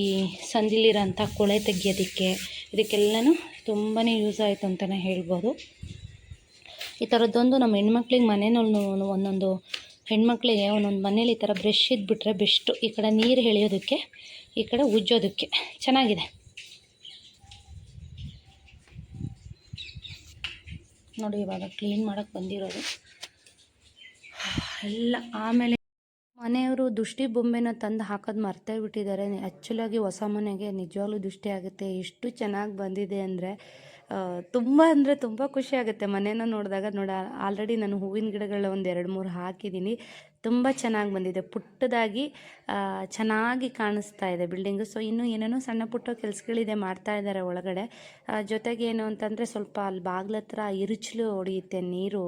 A: ಸಂದಿಲಿರೋಂಥ ಕೊಳೆ ತೆಗಿಯೋದಕ್ಕೆ, ಇದಕ್ಕೆಲ್ಲನೂ ತುಂಬಾ ಯೂಸ್ ಆಯಿತು ಅಂತಲೇ ಹೇಳ್ಬೋದು. ಈ ಥರದ್ದೊಂದು ನಮ್ಮ ಹೆಣ್ಮಕ್ಳಿಗೆ ಮನೆಯಲ್ಲಿ ಒಂದೊಂದು ಹೆಣ್ಮಕ್ಳಿಗೆ ಒಂದೊಂದು ಮನೇಲಿ ಈ ಥರ ಬ್ರಷ್ ಇದ್ಬಿಟ್ರೆ ಬೆಸ್ಟು. ಈ ಕಡೆ ನೀರು ಎಳೆಯೋದಕ್ಕೆ, ಈ ಕಡೆ ಉಜ್ಜೋದಕ್ಕೆ ಚೆನ್ನಾಗಿದೆ ನೋಡಿ. ಇವಾಗ ಕ್ಲೀನ್ ಮಾಡೋಕ್ಕೆ ಬಂದಿರೋದು ಎಲ್ಲ. ಆಮೇಲೆ ಮನೆಯವರು ದೃಷ್ಟಿ ಬೊಂಬೆನ ತಂದು ಹಾಕೋದು ಮರ್ತೇ ಬಿಟ್ಟಿದ್ದಾರೆ. ಆ್ಯಕ್ಚುಲಾಗಿ ಹೊಸ ಮನೆಗೆ ನಿಜವಾಗ್ಲೂ ದೃಷ್ಟಿ ಆಗುತ್ತೆ. ಎಷ್ಟು ಚೆನ್ನಾಗಿ ಬಂದಿದೆ ಅಂದರೆ ತುಂಬ ಅಂದರೆ ತುಂಬ ಖುಷಿ ಆಗುತ್ತೆ ಮನೇನ ನೋಡಿದಾಗ. ಆಲ್ರೆಡಿ ನಾನು ಹೂವಿನ ಗಿಡಗಳ ಒಂದು 2-3 ಹಾಕಿದ್ದೀನಿ. ತುಂಬ ಚೆನ್ನಾಗಿ ಬಂದಿದೆ, ಪುಟ್ಟದಾಗಿ ಚೆನ್ನಾಗಿ ಕಾಣಿಸ್ತಾ ಇದೆ ಬಿಲ್ಡಿಂಗು. ಸೊ ಇನ್ನೂ ಏನೇನೋ ಸಣ್ಣ ಪುಟ್ಟ ಕೆಲಸಗಳಿದೆ, ಮಾಡ್ತಾ ಇದ್ದಾರೆ ಒಳಗಡೆ. ಜೊತೆಗೆ ಏನು ಅಂತಂದರೆ ಸ್ವಲ್ಪ ಅಲ್ಲಿ ಬಾಗ್ಲ ಹತ್ರ ಇರುಚಲು ಹೊಡೆಯುತ್ತೆ ನೀರು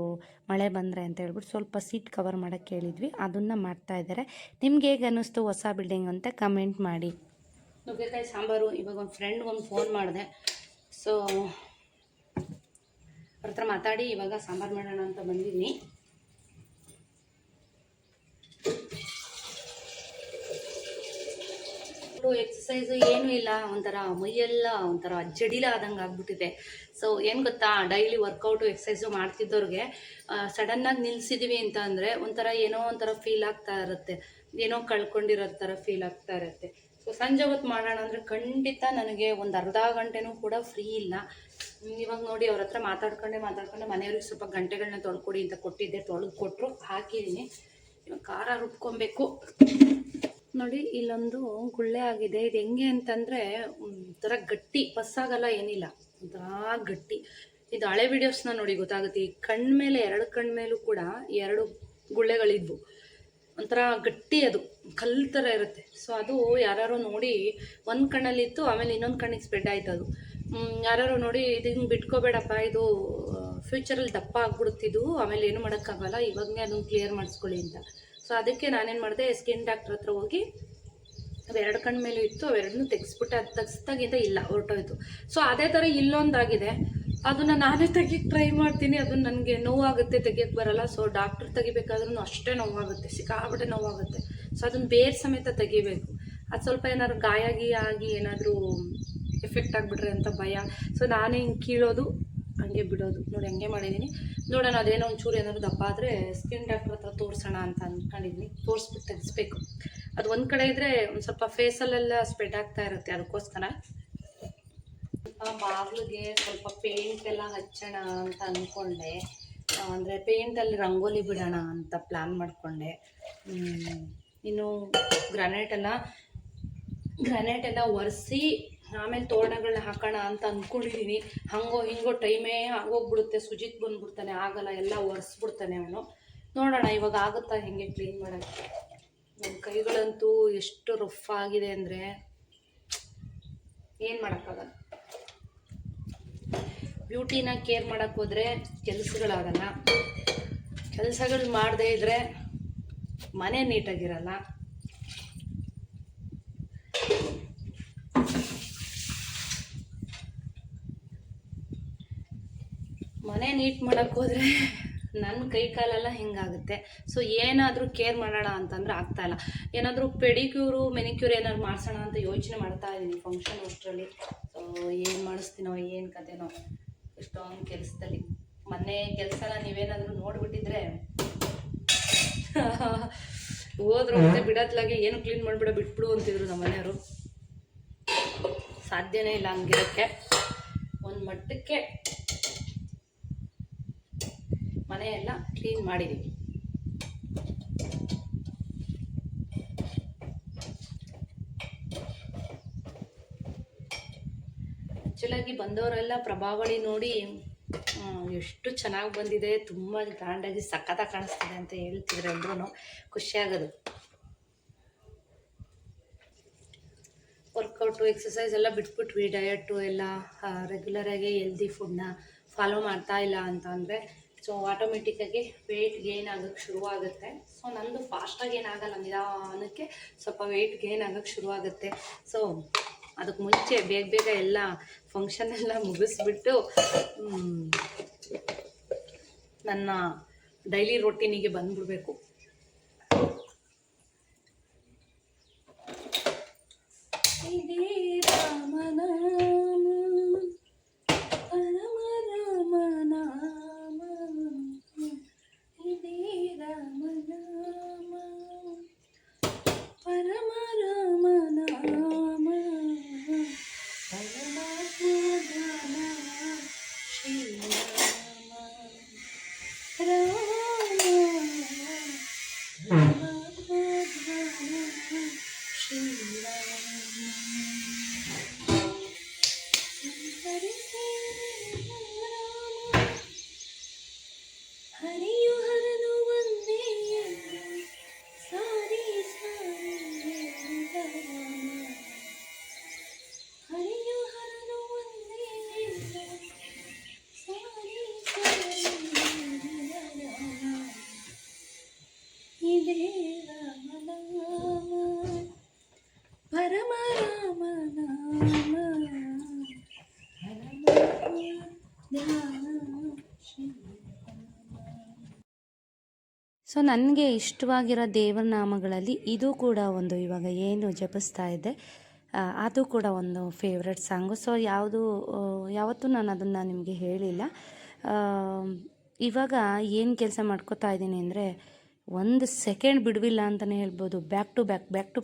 A: ಮಳೆ ಬಂದರೆ ಅಂತ ಹೇಳ್ಬಿಟ್ಟು ಸ್ವಲ್ಪ ಸೀಟ್ ಕವರ್ ಮಾಡೋಕ್ಕೆ ಹೇಳಿದ್ವಿ, ಅದನ್ನು ಮಾಡ್ತಾ ಇದ್ದಾರೆ. ನಿಮ್ಗೆ ಹೇಗೆ ಅನ್ನಿಸ್ತು ಹೊಸ ಬಿಲ್ಡಿಂಗ್ ಅಂತ ಕಮೆಂಟ್ ಮಾಡಿ. ನುಗ್ಗೆಕಾಯಿ ಸಾಂಬಾರು. ಇವಾಗ ಒಂದು ಫ್ರೆಂಡ್ಗೆ ಒಂದು ಫೋನ್ ಮಾಡಿದೆ. ಸೊ ಅವ್ರ ಹತ್ರ ಮಾತಾಡಿ ಇವಾಗ ಸಾಂಬಾರು ಮಾಡೋಣ ಅಂತ ಬಂದಿದ್ದೀನಿ. ಎಕ್ಸಸೈಸು ಏನೂ ಇಲ್ಲ, ಒಂಥರ ಮೈಯೆಲ್ಲ ಒಂಥರ ಜಡಿಲ ಆದಂಗೆ ಆಗ್ಬಿಟ್ಟಿದೆ. ಸೊ ಏನು ಗೊತ್ತಾ, ಡೈಲಿ ವರ್ಕೌಟು ಎಕ್ಸಸೈಸು ಮಾಡ್ತಿದ್ದವ್ರಿಗೆ ಸಡನ್ನಾಗಿ ನಿಲ್ಲಿಸಿದ್ದೀವಿ ಅಂತ ಅಂದರೆ ಒಂಥರ ಏನೋ ಒಂಥರ ಫೀಲ್ ಆಗ್ತಾ ಇರುತ್ತೆ, ಏನೋ ಕಳ್ಕೊಂಡಿರೋ ಥರ ಫೀಲ್ ಆಗ್ತಾ ಇರುತ್ತೆ. ಸೊ ಸಂಜೆ ಹೊತ್ತು ಮಾಡೋಣ ಅಂದರೆ ಖಂಡಿತ ನನಗೆ ಒಂದು ಅರ್ಧ ಗಂಟೆನೂ ಕೂಡ ಫ್ರೀ ಇಲ್ಲ. ಇವಾಗ ನೋಡಿ ಅವ್ರ ಹತ್ರ ಮಾತಾಡ್ಕೊಂಡೆ ಮನೆಯವ್ರಿಗೆ ಸ್ವಲ್ಪ ಗಂಟೆಗಳನ್ನ ತೊಳ್ಕೊಡಿ ಅಂತ ಕೊಟ್ಟಿದ್ದೆ, ತೊಳೆದು ಕೊಟ್ಟರು, ಹಾಕಿದ್ದೀನಿ. ಇವಾಗ ಖಾರ ರುಬ್ಕೊಬೇಕು. ನೋಡಿ ಇಲ್ಲೊಂದು ಗುಳ್ಳೆ ಆಗಿದೆ. ಇದು ಹೆಂಗೆ ಅಂತಂದರೆ ಒಂಥರ ಗಟ್ಟಿ, ಪಸ್ಸಾಗಲ್ಲ, ಏನಿಲ್ಲ, ಒಂಥರ ಗಟ್ಟಿ. ಇದು ಹಳೆ ವಿಡಿಯೋಸ್ನ ನೋಡಿ ಗೊತ್ತಾಗುತ್ತೆ. ಈ ಕಣ್ಮೇಲೆ 2 ಕಣ್ಮೇಲೂ ಕೂಡ 2 ಗುಳ್ಳೆಗಳಿದ್ವು. ಒಂಥರ ಗಟ್ಟಿ, ಅದು ಕಲ್ಲು ಥರ ಇರುತ್ತೆ. ಸೊ ಅದು ಯಾರು ನೋಡಿ ಒಂದು ಕಣ್ಣಲ್ಲಿತ್ತು, ಆಮೇಲೆ ಇನ್ನೊಂದು ಕಣ್ಣಿಗೆ ಸ್ಪ್ರೆಡ್ ಆಯ್ತು. ಅದು ಯಾರು ನೋಡಿ ಇದು ಹಿಂಗೆ ಬಿಟ್ಕೋಬೇಡಪ್ಪ, ಇದು ಫ್ಯೂಚರಲ್ಲಿ ದಪ್ಪ ಆಗ್ಬಿಡುತ್ತಿದ್ದು, ಆಮೇಲೆ ಏನು ಮಾಡೋಕ್ಕಾಗಲ್ಲ, ಇವಾಗನೇ ಅದನ್ನು ಕ್ಲಿಯರ್ ಮಾಡಿಸ್ಕೊಳ್ಳಿ ಅಂತ. ಸೊ ಅದಕ್ಕೆ ನಾನೇನು ಮಾಡಿದೆ, ಸ್ಕಿನ್ ಡಾಕ್ಟ್ರ್ ಹತ್ರ ಹೋಗಿ ಅದು 2 ಕಣ್ಣು ಮೇಲೂ ಇತ್ತು, ಅವೆರಡನ್ನೂ ತೆಗೆಸ್ಬಿಟ್ಟೆ. ಅದು ತೆಗೆಸ್ದಾಗಿಂದ ಇಲ್ಲ, ಹೊರಟೋಯ್ತು. ಸೊ ಅದೇ ಥರ ಇಲ್ಲೊಂದಾಗಿದೆ, ಅದನ್ನು ನಾನೇ ತೆಗಿಯಕ್ಕೆ ಟ್ರೈ ಮಾಡ್ತೀನಿ. ಅದು ನನಗೆ ನೋವಾಗುತ್ತೆ, ತೆಗಿಯಕ್ಕೆ ಬರಲ್ಲ. ಸೊ ಡಾಕ್ಟ್ರ್ ತೆಗಿಬೇಕಾದ್ರೂ ಅಷ್ಟೇ ನೋವಾಗುತ್ತೆ, ಸಿಕ್ಕಾಬಿಟ್ಟೆ ನೋವಾಗುತ್ತೆ. ಸೊ ಅದನ್ನು ಬೇರೆ ಸಮೇತ ತೆಗಿಬೇಕು. ಅದು ಸ್ವಲ್ಪ ಏನಾದ್ರು ಗಾಯ ಆಗಿ ಏನಾದರೂ ಎಫೆಕ್ಟ್ ಆಗಿಬಿಟ್ರೆ ಅಂತ ಭಯ. ಸೊ ನಾನೇ ಹಿಂಗೆ ಕೀಳೋದು, ಹಂಗೆ ಬಿಡೋದು. ನೋಡಿ ಹಂಗೆ ಮಾಡಿದ್ದೀನಿ. ನೋಡೋಣ ಅದೇನೋ ಒಂಚೂರು ಏನಾದ್ರು ದಪ್ಪ ಆದರೆ ಸ್ಕಿನ್ ಡಾಕ್ಟ್ರ್ ಹತ್ರ ತೋರಿಸೋಣ ಅಂತ ಅಂದ್ಕೊಂಡಿದ್ದೀನಿ. ತೋರಿಸ್ಬಿಟ್ಟು ತೆಗಿಸ್ಬೇಕು. ಅದು ಒಂದು ಕಡೆ ಇದ್ದರೆ ಒಂದು ಸ್ವಲ್ಪ ಫೇಸಲ್ಲೆಲ್ಲ ಸ್ಪ್ರೆಡ್ ಆಗ್ತಾ ಇರುತ್ತೆ, ಅದಕ್ಕೋಸ್ಕರ. ಬಾಗಿಲಿಗೆ ಸ್ವಲ್ಪ ಪೇಂಟ್ ಎಲ್ಲ ಹಚ್ಚೋಣ ಅಂತ ಅಂದ್ಕೊಂಡೆ. ಅಂದರೆ ಪೇಂಟಲ್ಲಿ ರಂಗೋಲಿ ಬಿಡೋಣ ಅಂತ ಪ್ಲ್ಯಾನ್ ಮಾಡಿಕೊಂಡೆ. ಇನ್ನು ಗ್ರಾನೈಟ್ ಎಲ್ಲ ಒರೆಸಿ ಆಮೇಲೆ ತೋರಣಗಳನ್ನ ಹಾಕೋಣ ಅಂತ ಅಂದ್ಕೊಂಡಿದ್ದೀನಿ. ಹಂಗೋ ಹಿಂಗೋ ಟೈಮೇ ಆಗೋಗ್ಬಿಡುತ್ತೆ. ಸುಜಿತ್ ಬಂದ್ಬಿಡ್ತಾನೆ, ಆಗಲ್ಲ, ಎಲ್ಲ ಒರೆಸ್ಬಿಡ್ತಾನೆ ಅವನು. ನೋಡೋಣ ಇವಾಗ ಆಗುತ್ತಾ ಹೆಂಗೆ ಕ್ಲೀನ್ ಮಾಡೋಕ್ಕೆ. ನನ್ನ ಕೈಗಳಂತೂ ಎಷ್ಟು ರಫ್ ಆಗಿದೆ ಅಂದರೆ ಏನು ಮಾಡೋಕ್ಕಾಗಲ್ಲ. ಬ್ಯೂಟಿನ ಕೇರ್ ಮಾಡೋಕ್ಕೆ ಹೋದರೆ ಕೆಲಸಗಳಾಗಲ್ಲ. ಕೆಲಸಗಳು ಮಾಡದೇ ಇದ್ದರೆ ಮನೆ ನೀಟಾಗಿರಲ್ಲ. ಮನೆ ನೀಟ್ ಮಾಡೋಕ್ಕೆ ಹೋದರೆ ನನ್ನ ಕೈ ಕಾಲೆಲ್ಲ ಹಿಂಗಾಗುತ್ತೆ. ಸೊ ಏನಾದರೂ ಕೇರ್ ಮಾಡೋಣ ಅಂತಂದ್ರೆ ಆಗ್ತಾಯಿಲ್ಲ. ಏನಾದರೂ ಪೆಡಿಕ್ಯೂರು ಮೆನಿಕ್ಯೂರ್ ಏನಾದ್ರು ಮಾಡಿಸೋಣ ಅಂತ ಯೋಚನೆ ಮಾಡ್ತಾ ಇದ್ದೀನಿ ಫಂಕ್ಷನ್ ಅಷ್ಟರಲ್ಲಿ. ಸೊ ಏನು ಮಾಡಿಸ್ತೀನೋ ಏನು ಕತೆನೋ, ಇಷ್ಟೊಂದು ಕೆಲಸದಲ್ಲಿ. ಮೊನ್ನೆ ಕೆಲಸನ ನೀವೇನಾದರೂ ನೋಡಿಬಿಟ್ಟಿದ್ರೆ ಹೋದ್ರು ಮತ್ತೆ ಬಿಡತ್ಲಾಗೆ ಏನು ಕ್ಲೀನ್ ಬಿಟ್ಬಿಡು ಅಂತಿದ್ರು ನಮ್ಮ ಮನೆಯವರು. ಸಾಧ್ಯನೇ ಇಲ್ಲ ಹಂಗಿರೋಕ್ಕೆ. ಒಂದು ಮಟ್ಟಕ್ಕೆ ಮನೆಯೆಲ್ಲ ಕ್ಲೀನ್ ಮಾಡಿದ್ದೀವಿ. ಆ್ಯಕ್ಚುಲಾಗಿ ಬಂದವರೆಲ್ಲ ಪ್ರಭಾವಳಿ ನೋಡಿ ಎಷ್ಟು ಚೆನ್ನಾಗಿ ಬಂದಿದೆ, ತುಂಬ ಗ್ರ್ಯಾಂಡಾಗಿ ಸಖತ್ತಾಗಿ ಕಾಣಿಸ್ತಿದೆ ಅಂತ ಹೇಳ್ತಿದ್ರು ಎಲ್ರೂ. ಖುಷಿಯಾಗೋದು. ವರ್ಕೌಟು ಎಕ್ಸಸೈಸ್ ಎಲ್ಲ ಬಿಟ್ಬಿಟ್ವಿ. ಡಯಟು ಎಲ್ಲ ರೆಗ್ಯುಲರಾಗಿ ಹೆಲ್ದಿ ಫುಡ್ನ ಫಾಲೋ ಮಾಡ್ತಾ ಇಲ್ಲ ಅಂತ ಅಂದರೆ ಸೊ ಆಟೋಮೆಟಿಕ್ಕಾಗಿ ವೆಯ್ಟ್ ಗೇನ್ ಆಗೋಕ್ಕೆ ಶುರುವಾಗುತ್ತೆ. ಸೊ ನಂದು ಫಾಸ್ಟಾಗಿ ಏನಾಗಲ್ಲ, ನಿಧಾನಕ್ಕೆ ಸ್ವಲ್ಪ ವೆಯ್ಟ್ ಗೇನ್ ಆಗೋಕ್ಕೆ ಶುರುವಾಗುತ್ತೆ. ಸೊ ಅದಕ್ಕೆ ಮುಂಚೆ ಬೇಗ ಎಲ್ಲ ಫಂಕ್ಷನ್ ಎಲ್ಲ ಮುಗಿಸ್ಬಿಟ್ಟು ನನ್ನ ಡೈಲಿ ರೊಟೀನಿಗೆ ಬಂದ್ಬಿಡ್ಬೇಕು. ಇದೇ ರಾಮನಾಮ ಪರಮ ರಾಮನಾಮ, ಇದೇ ರಾಮನಾಮ ಪರಮ ರಾಮನಾಮ, ಪರಮಾತ್ಮ ಧ್ಯಾನ ಶ್ರೀರಾಮ ರಾಮ, ಪರಮಾತ್ಮ ಪರಮ ರಾಮ ನಾಮ ಧ್ಯಾನ ಶ್ರೀ. ಸೊ ನನಗೆ ಇಷ್ಟವಾಗಿರೋ ದೇವರ ನಾಮಗಳಲ್ಲಿ ಇದು ಕೂಡ ಒಂದು, ಇವಾಗ ಏನು ಜಪಿಸ್ತಾ ಇದ್ದೆ ಅದು ಕೂಡ ಒಂದು ಫೇವ್ರೆಟ್ ಸಾಂಗು. ಸೊ ಯಾವತ್ತೂ ನಾನು ಅದನ್ನು ನಿಮಗೆ ಹೇಳಿಲ್ಲ. ಇವಾಗ ಏನು ಕೆಲಸ ಮಾಡ್ಕೋತಾ ಇದ್ದೀನಿ ಅಂದರೆ, ಒಂದು ಸೆಕೆಂಡ್ ಬಿಡುವಿಲ್ಲ ಅಂತಲೇ ಹೇಳ್ಬೋದು. ಬ್ಯಾಕ್ ಟು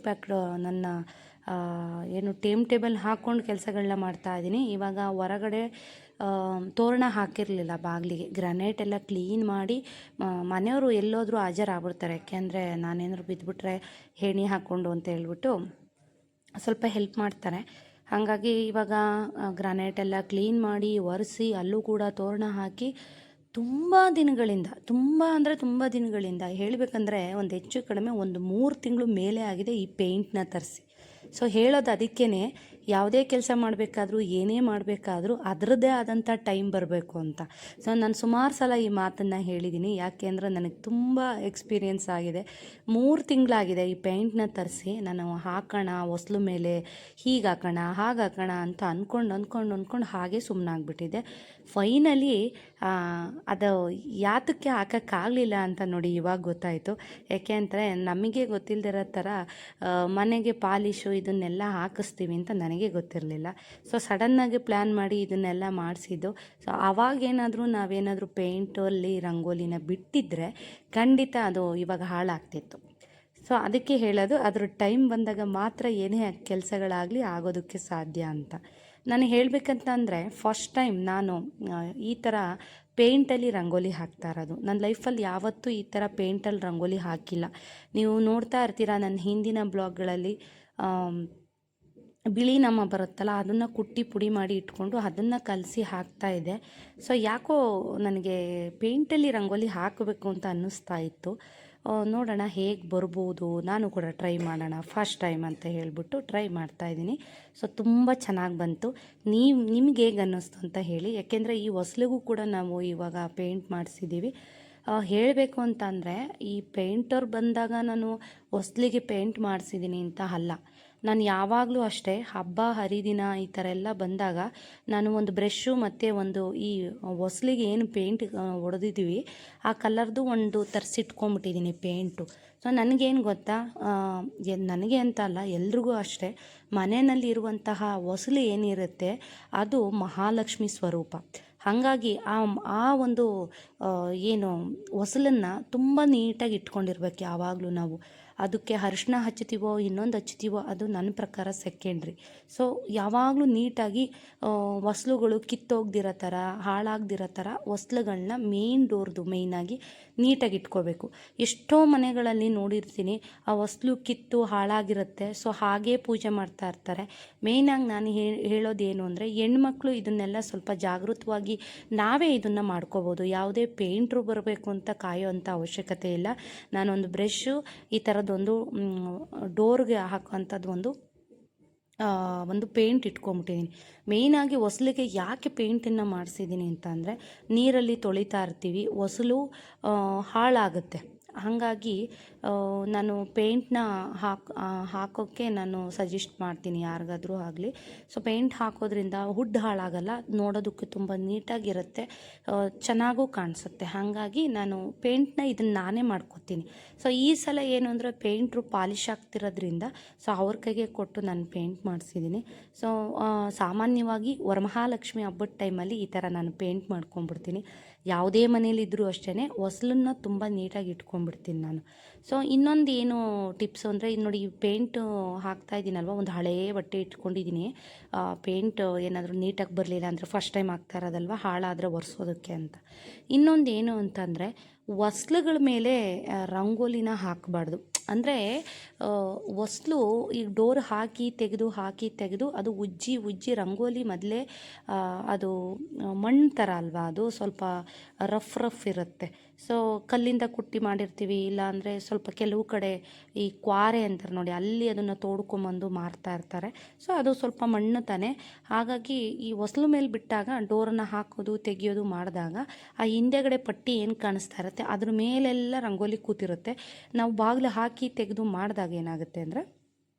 A: ಬ್ಯಾಕ್ ನನ್ನ ಏನು ಟೇಬಲ್ ಹಾಕ್ಕೊಂಡು ಕೆಲಸಗಳನ್ನ ಮಾಡ್ತಾ ಇದ್ದೀನಿ. ಇವಾಗ ಹೊರಗಡೆ ತೋರಣ ಹಾಕಿರಲಿಲ್ಲ ಬಾಗಿಲಿಗೆ, ಗ್ರಾನೈಟ್ ಎಲ್ಲ ಕ್ಲೀನ್ ಮಾಡಿ ಮನೆಯವರು ಎಲ್ಲೋದ್ರೂ ಹಾಜರಾಗ್ಬಿಡ್ತಾರೆ. ಯಾಕೆಂದರೆ ನಾನೇನಾದ್ರು ಬಿದ್ದುಬಿಟ್ರೆ ಹೇಣಿ ಹಾಕ್ಕೊಂಡು ಅಂತ ಹೇಳ್ಬಿಟ್ಟು ಸ್ವಲ್ಪ ಹೆಲ್ಪ್ ಮಾಡ್ತಾರೆ. ಹಾಗಾಗಿ ಇವಾಗ ಗ್ರಾನೈಟ್ ಎಲ್ಲ ಕ್ಲೀನ್ ಮಾಡಿ ಒರೆಸಿ ಅಲ್ಲೂ ಕೂಡ ತೋರಣ ಹಾಕಿ ತುಂಬ ದಿನಗಳಿಂದ ಹೇಳಬೇಕಂದ್ರೆ ಒಂದು ಹೆಚ್ಚು ಕಡಿಮೆ ಒಂದು 3 ತಿಂಗಳು ಮೇಲೆ ಆಗಿದೆ ಈ ಪೇಂಟ್ನ ತರಿಸಿ. ಸೊ ಹೇಳೋದು ಅದಕ್ಕೇ, ಯಾವುದೇ ಕೆಲಸ ಮಾಡಬೇಕಾದ್ರೂ ಏನೇ ಮಾಡಬೇಕಾದ್ರೂ ಅದರದ್ದೇ ಆದಂಥ ಟೈಮ್ ಬರಬೇಕು ಅಂತ. ಸೊ ನಾನು ಸುಮಾರು ಸಲ ಈ ಮಾತನ್ನು ಹೇಳಿದ್ದೀನಿ. ಯಾಕೆ ಅಂದರೆ ನನಗೆ ತುಂಬ ಎಕ್ಸ್ಪೀರಿಯೆನ್ಸ್ ಆಗಿದೆ. 3 ತಿಂಗಳಾಗಿದೆ ಈ ಪೇಂಟ್ನ ತರಿಸಿ. ನಾನು ಹಾಕೋಣ ಹೊಸ್ಲು ಮೇಲೆ, ಹೀಗೆ ಹಾಕೋಣ ಹಾಗೆ ಹಾಕೋಣ ಅಂತ ಅಂದ್ಕೊಂಡು ಹಾಗೆ ಸುಮ್ಮನಾಗ್ಬಿಟ್ಟಿದ್ದೆ. ಫೈನಲಿ ಅದು ಯಾತಕ್ಕೆ ಹಾಕೋಕ್ಕಾಗಲಿಲ್ಲ ಅಂತ ನೋಡಿ ಇವಾಗ ಗೊತ್ತಾಯಿತು. ಯಾಕೆ ಅಂದರೆ ನಮಗೆ ಗೊತ್ತಿಲ್ಲದಿರೋ ಥರ ಮನೆಗೆ ಪಾಲಿಶು ಇದನ್ನೆಲ್ಲ ಹಾಕಿಸ್ತೀವಿ ಅಂತ ನನಗೆ ಗೊತ್ತಿರಲಿಲ್ಲ. ಸೊ ಸಡನ್ನಾಗಿ ಪ್ಲ್ಯಾನ್ ಮಾಡಿ ಇದನ್ನೆಲ್ಲ ಮಾಡಿಸಿದ್ದು. ಸೊ ಆವಾಗೇನಾದರೂ ನಾವೇನಾದರೂ ಪೇಂಟಲ್ಲಿ ರಂಗೋಲಿನ ಬಿಟ್ಟಿದ್ದರೆ ಖಂಡಿತ ಅದು ಇವಾಗ ಹಾಳಾಗ್ತಿತ್ತು. ಸೊ ಅದಕ್ಕೆ ಹೇಳೋದು, ಅದ್ರ ಟೈಮ್ ಬಂದಾಗ ಮಾತ್ರ ಏನೇ ಕೆಲಸಗಳಾಗಲಿ ಆಗೋದಕ್ಕೆ ಸಾಧ್ಯ ಅಂತ. ನಾನು ಹೇಳಬೇಕಂತ ಅಂದರೆ, ಫಸ್ಟ್ ಟೈಮ್ ನಾನು ಈ ಥರ ಪೇಂಟಲ್ಲಿ ರಂಗೋಲಿ ಹಾಕ್ತಾ ಇರೋದು. ನನ್ನ ಲೈಫಲ್ಲಿ ಯಾವತ್ತೂ ಈ ಥರ ಪೇಂಟಲ್ಲಿ ರಂಗೋಲಿ ಹಾಕಿಲ್ಲ. ನೀವು ನೋಡ್ತಾ ಇರ್ತೀರ ನನ್ನ ಹಿಂದಿನ ಬ್ಲಾಗ್ಗಳಲ್ಲಿ ಬಿಳಿ ನಮ್ಮ ಬರುತ್ತಲ್ಲ, ಅದನ್ನು ಕುಟ್ಟಿ ಪುಡಿ ಮಾಡಿ ಇಟ್ಕೊಂಡು ಅದನ್ನು ಕಲಸಿ ಹಾಕ್ತಾಯಿದ್ದೆ. ಸೊ ಯಾಕೋ ನನಗೆ ಪೇಂಟಲ್ಲಿ ರಂಗೋಲಿ ಹಾಕಬೇಕು ಅಂತ ಅನ್ನಿಸ್ತಾ ಇತ್ತು. ನೋಡೋಣ ಹೇಗೆ ಬರ್ಬೋದು, ನಾನು ಕೂಡ ಟ್ರೈ ಮಾಡೋಣ, ಫಸ್ಟ್ ಟೈಮ್ ಅಂತ ಹೇಳಿಬಿಟ್ಟು ಟ್ರೈ ಮಾಡ್ತಾಯಿದ್ದೀನಿ. ಸೊ ತುಂಬ ಚೆನ್ನಾಗಿ ಬಂತು. ನಿಮ್ಗೆ ಹೇಗೆ ಅನ್ನಿಸ್ತು ಅಂತ ಹೇಳಿ. ಯಾಕೆಂದರೆ ಈ ಹೊಸ್ಲಿಗೂ ಕೂಡ ನಾವು ಇವಾಗ ಪೇಂಟ್ ಮಾಡಿಸಿದ್ದೀವಿ. ಹೇಳಬೇಕು ಅಂತ ಅಂದರೆ, ಈ ಪೇಂಟರ್ ಬಂದಾಗ ನಾನು ಹೊಸ್ಲಿಗೆ ಪೇಂಟ್ ಮಾಡಿಸಿದ್ದೀನಿ ಅಂತ ಅಲ್ಲ. ನಾನು ಯಾವಾಗಲೂ ಅಷ್ಟೇ, ಹಬ್ಬ ಹರಿದಿನ ಈ ಥರ ಎಲ್ಲ ಬಂದಾಗ ನಾನು ಒಂದು ಬ್ರಷ್ಷು ಮತ್ತು ಒಂದು ಈ ಹೊಸ್ಲಿಗೆ ಏನು ಪೇಂಟ್ ಹೊಡೆದಿದ್ದೀವಿ ಆ ಕಲರ್ದು ಒಂದು ತರಿಸಿಟ್ಕೊಂಬಿಟ್ಟಿದ್ದೀನಿ ಪೇಂಟು. ಸೊ ನನಗೇನು ಗೊತ್ತಾ, ನನಗೆ ಅಂತ ಅಲ್ಲ, ಎಲ್ರಿಗೂ ಅಷ್ಟೇ, ಮನೆಯಲ್ಲಿ ಇರುವಂತಹ ಹೊಸಲು ಏನಿರುತ್ತೆ ಅದು ಮಹಾಲಕ್ಷ್ಮಿ ಸ್ವರೂಪ. ಹಾಗಾಗಿ ಆ ಒಂದು ಏನು ಹೊಸಲನ್ನು ತುಂಬ ನೀಟಾಗಿ ಇಟ್ಕೊಂಡಿರ್ಬೇಕು ಯಾವಾಗಲೂ ನಾವು. ಅದಕ್ಕೆ ಅರಿಶಿನ ಹಚ್ತೀವೋ ಇನ್ನೊಂದು ಹಚ್ತೀವೋ ಅದು ನನ್ನ ಪ್ರಕಾರ ಸೆಕೆಂಡ್ರಿ. ಸೊ ಯಾವಾಗಲೂ ನೀಟಾಗಿ ಹೊಸ್ಲುಗಳು ಕಿತ್ತೋಗ್ದಿರೋ ಥರ, ಹಾಳಾಗ್ದಿರೋ ಥರ ಹೊಸ್ಲುಗಳನ್ನ ಮೇನ್ ಡೋರ್ದು ಮೇಯ್ನಾಗಿ ನೀಟಾಗಿ ಇಟ್ಕೋಬೇಕು. ಎಷ್ಟೋ ಮನೆಗಳಲ್ಲಿ ನೋಡಿರ್ತೀನಿ ಆ ಹೊಸ್ಲು ಕಿತ್ತು ಹಾಳಾಗಿರುತ್ತೆ. ಸೊ ಹಾಗೇ ಪೂಜೆ ಮಾಡ್ತಾ ಇರ್ತಾರೆ. ಮೇಯ್ನಾಗಿ ನಾನು ಹೇಳೋದೇನು ಅಂದರೆ, ಹೆಣ್ಮಕ್ಳು ಇದನ್ನೆಲ್ಲ ಸ್ವಲ್ಪ ಜಾಗೃತವಾಗಿ ನಾವೇ ಇದನ್ನು ಮಾಡ್ಕೋಬೋದು. ಯಾವುದೇ ಪೇಂಟ್ರು ಬರಬೇಕು ಅಂತ ಕಾಯೋವಂಥ ಅವಶ್ಯಕತೆ ಇಲ್ಲ. ನಾನೊಂದು ಬ್ರಷ್ಷು, ಈ ಥರದ್ದೊಂದು ಡೋರ್ಗೆ ಹಾಕೋವಂಥದ್ದು ಒಂದು ಪೇಂಟ್ ಇಟ್ಕೊಂಬಿಟ್ಟಿದ್ದೀನಿ. ಮೇಯ್ನಾಗಿ ಹೊಸ್ಲಿಗೆ ಯಾಕೆ ಪೇಂಟನ್ನು ಮಾಡಿಸಿದ್ದೀನಿ ಅಂತ ಅಂದರೆ, ನೀರಲ್ಲಿ ತೊಳಿತಾ ಇರ್ತೀವಿ, ಹೊಸಲು ಹಾಳಾಗುತ್ತೆ. ಹಾಗಾಗಿ ನಾನು ಪೇಂಟ್ನ ಹಾಕೋಕ್ಕೆ ನಾನು ಸಜೆಸ್ಟ್ ಮಾಡ್ತೀನಿ ಯಾರಿಗಾದ್ರೂ ಆಗಲಿ. ಸೊ ಪೇಂಟ್ ಹಾಕೋದ್ರಿಂದ ಹುಡ್ ಹಾಳಾಗಲ್ಲ, ನೋಡೋದಕ್ಕೆ ತುಂಬ ನೀಟಾಗಿರುತ್ತೆ, ಚೆನ್ನಾಗೂ ಕಾಣಿಸುತ್ತೆ. ಹಾಗಾಗಿ ನಾನು ಪೇಂಟ್ನ ಇದನ್ನು ನಾನೇ ಮಾಡ್ಕೊತೀನಿ. ಸೊ ಈ ಸಲ ಏನು ಅಂದರೆ, ಪೇಂಟ್ರು ಪಾಲಿಶ್ ಆಗ್ತಿರೋದ್ರಿಂದ ಸೊ ಅವ್ರ ಕೈಗೆ ಕೊಟ್ಟು ನಾನು ಪೇಂಟ್ ಮಾಡಿಸಿದ್ದೀನಿ. ಸೊ ಸಾಮಾನ್ಯವಾಗಿ ವರಮಹಾಲಕ್ಷ್ಮಿ ಹಬ್ಬದ ಟೈಮಲ್ಲಿ ಈ ಥರ ನಾನು ಪೇಂಟ್ ಮಾಡ್ಕೊಂಡ್ಬಿಡ್ತೀನಿ. ಯಾವುದೇ ಮನೇಲಿದ್ದರೂ ಅಷ್ಟೇ ಹೊಸ್ಲನ್ನ ತುಂಬ ನೀಟಾಗಿ ಇಟ್ಕೊಂಡ್ಬಿಡ್ತೀನಿ ನಾನು. ಸೊ ಇನ್ನೊಂದು ಏನು ಟಿಪ್ಸು ಅಂದರೆ, ನೋಡಿ ಪೇಂಟು ಹಾಕ್ತಾ ಇದ್ದೀನಲ್ವ, ಒಂದು ಹಳೆಯ ಬಟ್ಟೆ ಇಟ್ಕೊಂಡಿದ್ದೀನಿ. ಪೇಂಟ್ ಏನಾದರೂ ನೀಟಾಗಿ ಬರಲಿಲ್ಲ ಅಂದರೆ, ಫಸ್ಟ್ ಟೈಮ್ ಹಾಕ್ತಾ ಇರೋದಲ್ವ, ಹಾಳಾದರೆ ಒರೆಸೋದಕ್ಕೆ ಅಂತ. ಇನ್ನೊಂದು ಏನು ಅಂತಂದರೆ, ಹೊಸ್ಲುಗಳ ಮೇಲೆ ರಂಗೋಲಿನ ಹಾಕಬಾರ್ದು. ಅಂದರೆ ಹೊಸ್ಲು ಈಗ ಡೋರ್ ಹಾಕಿ ತೆಗೆದು ಅದು ಉಜ್ಜಿ ರಂಗೋಲಿ ಮೊದಲೇ ಅದು ಮಣ್ಣು ಥರ ಅಲ್ವಾ, ಅದು ಸ್ವಲ್ಪ ರಫ್ ಇರುತ್ತೆ. ಸೊ ಕಲ್ಲಿಂದ ಕುಟ್ಟಿ ಮಾಡಿರ್ತೀವಿ, ಇಲ್ಲಾಂದರೆ ಸ್ವಲ್ಪ ಕೆಲವು ಕಡೆ ಈ ಕ್ವಾರೆ ಅಂತಾರೆ ನೋಡಿ, ಅಲ್ಲಿ ಅದನ್ನು ತೋಡ್ಕೊಂಬಂದು ಮಾರ್ತಾ ಇರ್ತಾರೆ. ಸೊ ಅದು ಸ್ವಲ್ಪ ಮಣ್ಣು ತಾನೆ. ಹಾಗಾಗಿ ಈ ಹೊಸ್ಲು ಮೇಲೆ ಬಿಟ್ಟಾಗ ಡೋರನ್ನು ಹಾಕೋದು ತೆಗಿಯೋದು ಮಾಡಿದಾಗ ಆ ಹಿಂದೆಗಡೆ ಪಟ್ಟಿ ಏನು ಕಾಣಿಸ್ತಾ ಇರುತ್ತೆ ಅದ್ರ ಮೇಲೆಲ್ಲ ರಂಗೋಲಿ ಕೂತಿರುತ್ತೆ. ನಾವು ಬಾಗಿಲು ಹಾಕಿ ತೆಗೆದು ಮಾಡಿದಾಗ ಏನಾಗುತ್ತೆ ಅಂದರೆ,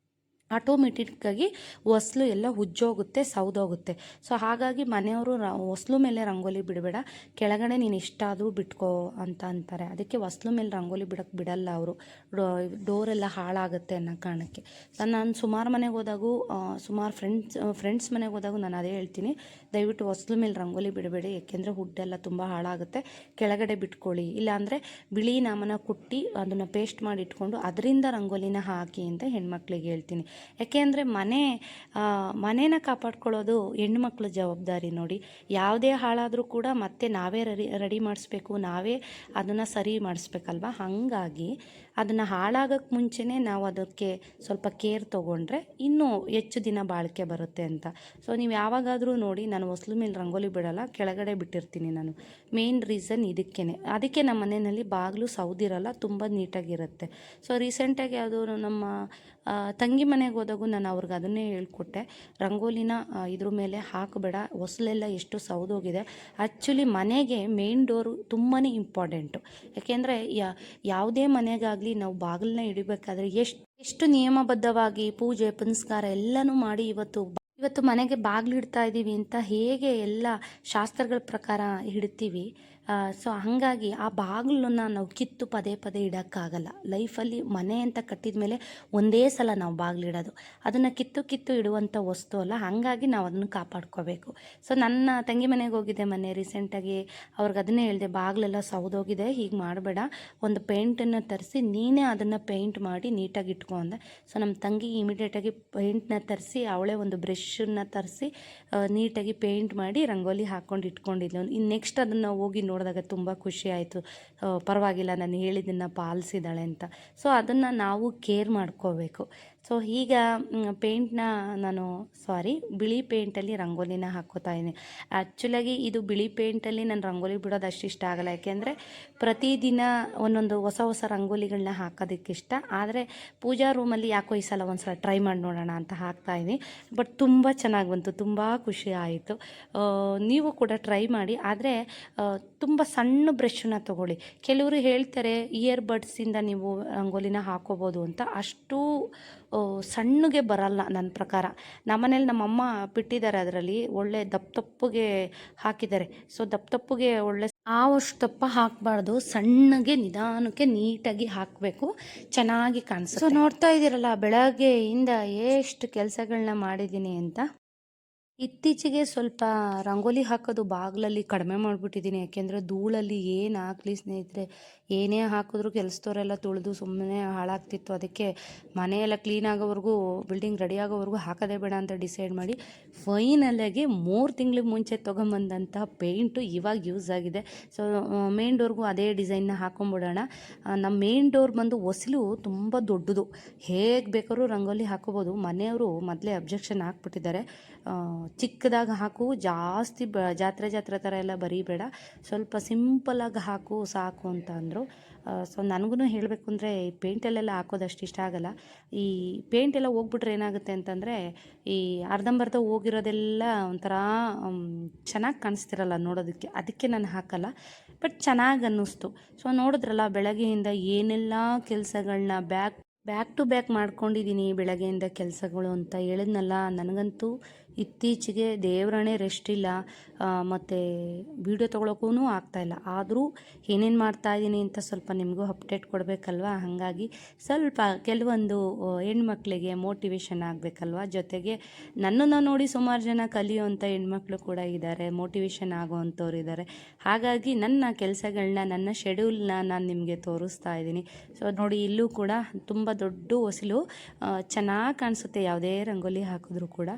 A: ಆಟೋಮೆಟಿಕ್ಕಾಗಿ ಹೊಸ್ಲು ಎಲ್ಲ ಉಜ್ಜೋಗುತ್ತೆ, ಸೌದೋಗುತ್ತೆ. ಸೊ ಹಾಗಾಗಿ ಮನೆಯವರು ಹೊಸ್ಲು ಮೇಲೆ ರಂಗೋಲಿ ಬಿಡಬೇಡ, ಕೆಳಗಡೆ ನೀನು ಎಷ್ಟಾದರೂ ಬಿಟ್ಕೋ ಅಂತ ಅಂತಾರೆ. ಅದಕ್ಕೆ ಹೊಸ್ಲು ಮೇಲೆ ರಂಗೋಲಿ ಬಿಡೋಕ್ಕೆ ಬಿಡಲ್ಲ ಅವರು, ಡೋರೆಲ್ಲ ಹಾಳಾಗುತ್ತೆ ಅನ್ನೋ ಕಾರಣಕ್ಕೆ. ನಾನು ಸುಮಾರು ಮನೆಗೆ ಹೋದಾಗೂ, ಸುಮಾರು ಫ್ರೆಂಡ್ಸ್ ಮನೆಗೆ ಹೋದಾಗೂ ನಾನು ಅದೇ ಹೇಳ್ತೀನಿ, ದಯವಿಟ್ಟು ಹೊಸ್ಲು ಮೇಲೆ ರಂಗೋಲಿ ಬಿಡಬೇಡಿ, ಏಕೆಂದರೆ ಹುಡ್ಡೆಲ್ಲ ತುಂಬ ಹಾಳಾಗುತ್ತೆ, ಕೆಳಗಡೆ ಬಿಟ್ಕೊಳ್ಳಿ. ಇಲ್ಲಾಂದರೆ ಬಿಳಿ ನಾಮನ ಕುಟ್ಟಿ ಅದನ್ನು ಪೇಸ್ಟ್ ಮಾಡಿ ಇಟ್ಕೊಂಡು ಅದರಿಂದ ರಂಗೋಲಿನ ಹಾಕಿ ಅಂತ ಹೆಣ್ಮಕ್ಳಿಗೆ ಹೇಳ್ತೀನಿ. ಯಾಕೆಂದರೆ ಮನೇನ ಕಾಪಾಡ್ಕೊಳ್ಳೋದು ಹೆಣ್ಮಕ್ಳ ಜವಾಬ್ದಾರಿ ನೋಡಿ. ಯಾವುದೇ ಹಾಳಾದರೂ ಕೂಡ ಮತ್ತೆ ನಾವೇ ರೆಡಿ ಮಾಡಿಸ್ಬೇಕು, ನಾವೇ ಅದನ್ನು ಸರಿ ಮಾಡಿಸ್ಬೇಕಲ್ವ. ಹಾಗಾಗಿ ಅದನ್ನು ಹಾಳಾಗೋಕ್ಕೆ ಮುಂಚೆನೇ ನಾವು ಅದಕ್ಕೆ ಸ್ವಲ್ಪ ಕೇರ್ ತೊಗೊಂಡ್ರೆ ಇನ್ನೂ ಹೆಚ್ಚು ದಿನ ಬಾಳಿಕೆ ಬರುತ್ತೆ ಅಂತ. ಸೊ ನೀವು ಯಾವಾಗಾದರೂ ನೋಡಿ, ನಾನು ಹೊಸ್ಲು ಮೇಲೆ ರಂಗೋಲಿ ಬಿಡಲ್ಲ, ಕೆಳಗಡೆ ಬಿಟ್ಟಿರ್ತೀನಿ ನಾನು. ಮೇನ್ ರೀಸನ್ ಅದಕ್ಕೆ ನಮ್ಮ ಮನೆಯಲ್ಲಿ ಬಾಗಿಲು ಸೌದಿರಲ್ಲ, ತುಂಬ ನೀಟಾಗಿರುತ್ತೆ. ಸೊ ರೀಸೆಂಟಾಗಿ ಯಾವುದೋ ನಮ್ಮ ತಂಗಿ ಮನೆಗೆ ಹೋದಾಗೂ ನಾನು ಅವ್ರಿಗೆ ಅದನ್ನೇ ಹೇಳ್ಕೊಟ್ಟೆ, ರಂಗೋಲಿನ ಇದ್ರ ಮೇಲೆ ಹಾಕಬೇಡ, ಹೊಸಲೆಲ್ಲ ಎಷ್ಟು ಸೌದೋಗಿದೆ. ಆ್ಯಕ್ಚುಲಿ ಮನೆಗೆ ಮೇನ್ ಡೋರು ತುಂಬಾ ಇಂಪಾರ್ಟೆಂಟು. ಯಾಕೆಂದರೆ ಯಾವುದೇ ಮನೆಗಾಗಲಿ ನಾವು ಬಾಗಿಲನ್ನ ಇಡಬೇಕಾದ್ರೆ ಎಷ್ಟು ನಿಯಮಬದ್ಧವಾಗಿ ಪೂಜೆ ಪುನಸ್ಕಾರ ಎಲ್ಲನೂ ಮಾಡಿ ಇವತ್ತು ಮನೆಗೆ ಬಾಗಿಲು ಇಡ್ತಾ ಇದ್ದೀವಿ ಅಂತ ಹೇಗೆ ಎಲ್ಲ ಶಾಸ್ತ್ರಗಳ ಪ್ರಕಾರ ಇಡ್ತೀವಿ. ಸೊ ಹಾಗಾಗಿ ಆ ಬಾಗಿಲನ್ನ ನಾವು ಕಿತ್ತು ಪದೇ ಇಡೋಕ್ಕಾಗಲ್ಲ. ಲೈಫಲ್ಲಿ ಮನೆ ಅಂತ ಕಟ್ಟಿದ ಮೇಲೆ ಒಂದೇ ಸಲ ನಾವು ಬಾಗಿಲಿಡೋದು, ಅದನ್ನು ಕಿತ್ತು ಇಡುವಂಥ ವಸ್ತು ಅಲ್ಲ. ಹಾಗಾಗಿ ನಾವು ಅದನ್ನು ಕಾಪಾಡ್ಕೋಬೇಕು. ಸೊ ನನ್ನ ತಂಗಿ ಮನೆಗೆ ಹೋಗಿದ್ದೆ ಮೊನ್ನೆ ರೀಸೆಂಟಾಗಿ, ಅವ್ರಿಗೆ ಅದನ್ನೇ ಹೇಳಿದೆ, ಬಾಗಿಲೆಲ್ಲ ಸೌದೋಗಿದೆ, ಹೀಗೆ ಮಾಡಬೇಡ, ಒಂದು ಪೇಂಟನ್ನು ತರಿಸಿ ನೀನೇ ಅದನ್ನು ಪೇಂಟ್ ಮಾಡಿ ನೀಟಾಗಿ ಇಟ್ಕೊ ಅಂದೆ. ಸೊ ನಮ್ಮ ತಂಗಿ ಇಮಿಡಿಯೇಟಾಗಿ ಪೇಂಟ್ನ ತರಿಸಿ, ಅವಳೇ ಒಂದು ಬ್ರಷನ್ನು ತರಿಸಿ ನೀಟಾಗಿ ಪೇಂಟ್ ಮಾಡಿ ರಂಗೋಲಿ ಹಾಕ್ಕೊಂಡು ಇಟ್ಕೊಂಡಿದ್ಲು. ಇನ್ನು ನೆಕ್ಸ್ಟ್ ಅದನ್ನು ಹೋಗಿ ನೋಡಿದಾಗ ತುಂಬ ಖುಷಿ ಆಯಿತು, ಪರವಾಗಿಲ್ಲ ನಾನು ಹೇಳಿದ್ದನ್ನು ಪಾಲಿಸಿದಾಳೆ ಅಂತ. ಸೊ ಅದನ್ನು ನಾವು ಕೇರ್ ಮಾಡ್ಕೋಬೇಕು. ಸೊ ಈಗ ಬಿಳಿ ಪೇಂಟಲ್ಲಿ ರಂಗೋಲಿನ ಹಾಕ್ಕೋತಾ ಇದ್ದೀನಿ. ಆ್ಯಕ್ಚುಲಾಗಿ ಇದು ಬಿಳಿ ಪೇಂಟಲ್ಲಿ ನಾನು ರಂಗೋಲಿ ಬಿಡೋದು ಅಷ್ಟು ಇಷ್ಟ ಆಗಲ್ಲ, ಯಾಕೆಂದರೆ ಪ್ರತಿದಿನ ಒಂದೊಂದು ಹೊಸ ರಂಗೋಲಿಗಳನ್ನ ಹಾಕೋದಕ್ಕೆ ಇಷ್ಟ. ಆದರೆ ಪೂಜಾ ರೂಮಲ್ಲಿ ಯಾಕೋ ಈ ಸಲ ಒಂದು ಸಲ ಟ್ರೈ ಮಾಡಿ ನೋಡೋಣ ಅಂತ ಹಾಕ್ತಾಯಿದ್ದೀನಿ. ಬಟ್ ತುಂಬ ಚೆನ್ನಾಗಿ ಬಂತು, ತುಂಬ ಖುಷಿ ಆಯಿತು. ನೀವು ಕೂಡ ಟ್ರೈ ಮಾಡಿ, ಆದರೆ ತುಂಬ ಸಣ್ಣ ಬ್ರಷನ್ನ ತೊಗೊಳ್ಳಿ. ಕೆಲವರು ಹೇಳ್ತಾರೆ ಇಯರ್ಬಡ್ಸಿಂದ ನೀವು ರಂಗೋಲಿನ ಹಾಕೋಬೋದು ಅಂತ, ಅಷ್ಟು ಸಣ್ಣಗೆ ಬರಲ್ಲ ನನ್ನ ಪ್ರಕಾರ. ನಮ್ಮನೇಲಿ ನಮ್ಮಮ್ಮ ಬಿಟ್ಟಿದ್ದಾರೆ, ಅದರಲ್ಲಿ ಒಳ್ಳೆ ದಪ್ಪಗೆ ಹಾಕಿದ್ದಾರೆ. ಸೊ ದಪ್ಪಗೆ ಒಳ್ಳೆ ಅಷ್ಟು ದಪ್ಪ ಹಾಕಬಾರ್ದು, ಸಣ್ಣಗೆ ನಿಧಾನಕ್ಕೆ ನೀಟಾಗಿ ಹಾಕಬೇಕು, ಚೆನ್ನಾಗಿ ಕಾಣಿಸುತ್ತೆ. ಸೊ ನೋಡ್ತಾ ಇದ್ದೀರಲ್ಲ ಬೆಳಗ್ಗೆಯಿಂದ ಎಷ್ಟು ಕೆಲಸಗಳನ್ನ ಮಾಡಿದ್ದೀನಿ ಅಂತ. ಇತ್ತೀಚೆಗೆ ಸ್ವಲ್ಪ ರಂಗೋಲಿ ಹಾಕೋದು ಬಾಗಿಲಲ್ಲಿ ಕಡಿಮೆ ಮಾಡಿಬಿಟ್ಟಿದ್ದೀನಿ. ಯಾಕೆಂದರೆ ಧೂಳಲ್ಲಿ ಏನು ಹಾಕಲಿ ಸ್ನೇಹಿತರೆ, ಏನೇ ಹಾಕಿದ್ರೂ ಕೆಲಸದವರೆಲ್ಲ ತುಳಿದು ಸುಮ್ಮನೆ ಹಾಳಾಗ್ತಿತ್ತು. ಅದಕ್ಕೆ ಮನೆಯೆಲ್ಲ ಕ್ಲೀನ್ ಆಗೋವರೆಗೂ, ಬಿಲ್ಡಿಂಗ್ ರೆಡಿ ಆಗೋವರೆಗೂ ಹಾಕೋದೇ ಬೇಡ ಅಂತ ಡಿಸೈಡ್ ಮಾಡಿ ಫೈನಲಾಗಿ 3 ತಿಂಗಳಿಗೆ ಮುಂಚೆ ತೊಗೊಂಬಂದಂಥ ಪೇಂಟು ಇವಾಗ ಯೂಸ್ ಆಗಿದೆ. ಸೊ ಮೇನ್ ಡೋರ್ಗೂ ಅದೇ ಡಿಸೈನ್ನ ಹಾಕೊಂಬಿಡೋಣ. ನಮ್ಮ ಮೇನ್ ಡೋರ್ ಬಂದು ಹೊಸಲು ತುಂಬ ದೊಡ್ಡದು, ಹೇಗೆ ಬೇಕಾದ್ರೂ ರಂಗೋಲಿ ಹಾಕೋಬೋದು. ಮನೆಯವರು ಮೊದಲೇ ಅಬ್ಜೆಕ್ಷನ್ ಹಾಕ್ಬಿಟ್ಟಿದ್ದಾರೆ, ಚಿಕ್ಕದಾಗಿ ಹಾಕು, ಜಾಸ್ತಿ ಜಾತ್ರೆ ಥರ ಎಲ್ಲ ಬರೀಬೇಡ, ಸ್ವಲ್ಪ ಸಿಂಪಲಾಗಿ ಹಾಕು ಸಾಕು ಅಂತ ಅಂದರು. ಸೊ ನನಗೂ ಹೇಳಬೇಕು ಅಂದರೆ ಈ ಪೇಂಟಲ್ಲೆಲ್ಲ ಹಾಕೋದಷ್ಟು ಇಷ್ಟ ಆಗಲ್ಲ. ಈ ಪೇಂಟೆಲ್ಲ ಹೋಗ್ಬಿಟ್ರೆ ಏನಾಗುತ್ತೆ ಅಂತಂದರೆ, ಈ ಅರ್ಧಂಬರ್ಧ ಹೋಗಿರೋದೆಲ್ಲ ಒಂಥರ ಚೆನ್ನಾಗಿ ಕಾಣಿಸ್ತಿರಲ್ಲ ನೋಡೋದಕ್ಕೆ, ಅದಕ್ಕೆ ನಾನು ಹಾಕಲ್ಲ. ಬಟ್ ಚೆನ್ನಾಗಿ ಅನ್ನಿಸ್ತು. ಸೊ ನೋಡಿದ್ರಲ್ಲ ಬೆಳಗ್ಗೆಯಿಂದ ಏನೆಲ್ಲ ಕೆಲಸಗಳನ್ನ ಬ್ಯಾಕ್ ಟು ಬ್ಯಾಕ್ ಮಾಡ್ಕೊಂಡಿದ್ದೀನಿ ಬೆಳಗ್ಗೆಯಿಂದ ಕೆಲಸಗಳು ಅಂತ ಹೇಳಿದ್ನಲ್ಲ. ನನಗಂತೂ ಇತ್ತೀಚೆಗೆ ದೇವರಾಣೆ ರೆಸ್ಟ್ ಇಲ್ಲ, ಮತ್ತು ವೀಡಿಯೋ ತೊಗೊಳಕ್ಕೂ ಆಗ್ತಾಯಿಲ್ಲ. ಆದರೂ ಏನೇನು ಮಾಡ್ತಾಯಿದ್ದೀನಿ ಅಂತ ಸ್ವಲ್ಪ ನಿಮಗೂ ಅಪ್ಡೇಟ್ ಕೊಡಬೇಕಲ್ವ. ಹಾಗಾಗಿ ಸ್ವಲ್ಪ ಕೆಲವೊಂದು ಹೆಣ್ಮಕ್ಳಿಗೆ ಮೋಟಿವೇಶನ್ ಆಗಬೇಕಲ್ವ. ಜೊತೆಗೆ ನನ್ನನ್ನು ನೋಡಿ ಸುಮಾರು ಜನ ಕಲಿಯುವಂಥ ಹೆಣ್ಮಕ್ಳು ಕೂಡ ಇದ್ದಾರೆ, ಮೋಟಿವೇಶನ್ ಆಗೋವಂಥವ್ರು ಇದ್ದಾರೆ. ಹಾಗಾಗಿ ನನ್ನ ಕೆಲಸಗಳನ್ನ, ನನ್ನ ಶೆಡ್ಯೂಲ್ನ ನಾನು ನಿಮಗೆ ತೋರಿಸ್ತಾ ಇದ್ದೀನಿ. ಸೊ ನೋಡಿ, ಇಲ್ಲೂ ಕೂಡ ತುಂಬ ದೊಡ್ಡ ಹೊಸಲು, ಚೆನ್ನಾಗಿ ಕಾಣಿಸುತ್ತೆ ಯಾವುದೇ ರಂಗೋಲಿ ಹಾಕಿದ್ರೂ ಕೂಡ.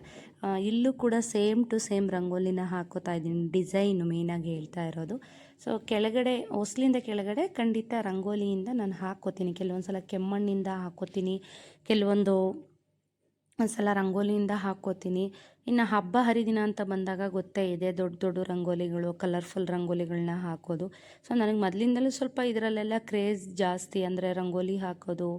A: ಇಲ್ಲೂ ಕೂಡ ಸೇಮ್ ಟು ಸೇಮ್ ರಂಗೋಲಿನ ಹಾಕೋತಾ ಇದ್ದೀನಿ, ಡಿಸೈನು ಮೇಯ್ನಾಗಿ ಹೇಳ್ತಾ ಇರೋದು. ಸೊ ಕೆಳಗಡೆ, ಹೊಸಲಿಂದ ಕೆಳಗಡೆ ಖಂಡಿತ ರಂಗೋಲಿಯಿಂದ ನಾನು ಹಾಕ್ಕೋತೀನಿ. ಕೆಲವೊಂದು ಸಲ ಕೆಮ್ಮಣ್ಣಿಂದ ಹಾಕ್ಕೋತೀನಿ, ಕೆಲವೊಂದು ಸಲ ರಂಗೋಲಿಯಿಂದ ಹಾಕ್ಕೋತೀನಿ. ಇನ್ನು ಹಬ್ಬ ಹರಿದಿನ ಅಂತ ಬಂದಾಗ ಗೊತ್ತೇ ಇದೆ, ದೊಡ್ಡ ರಂಗೋಲಿಗಳು, ಕಲರ್ಫುಲ್ ರಂಗೋಲಿಗಳನ್ನ ಹಾಕೋದು. ಸೊ ನನಗೆ ಮೊದಲಿಂದಲೂ ಸ್ವಲ್ಪ ಇದರಲ್ಲೆಲ್ಲ ಕ್ರೇಜ್ ಜಾಸ್ತಿ, ಅಂದರೆ ರಂಗೋಲಿ ಹಾಕೋದು,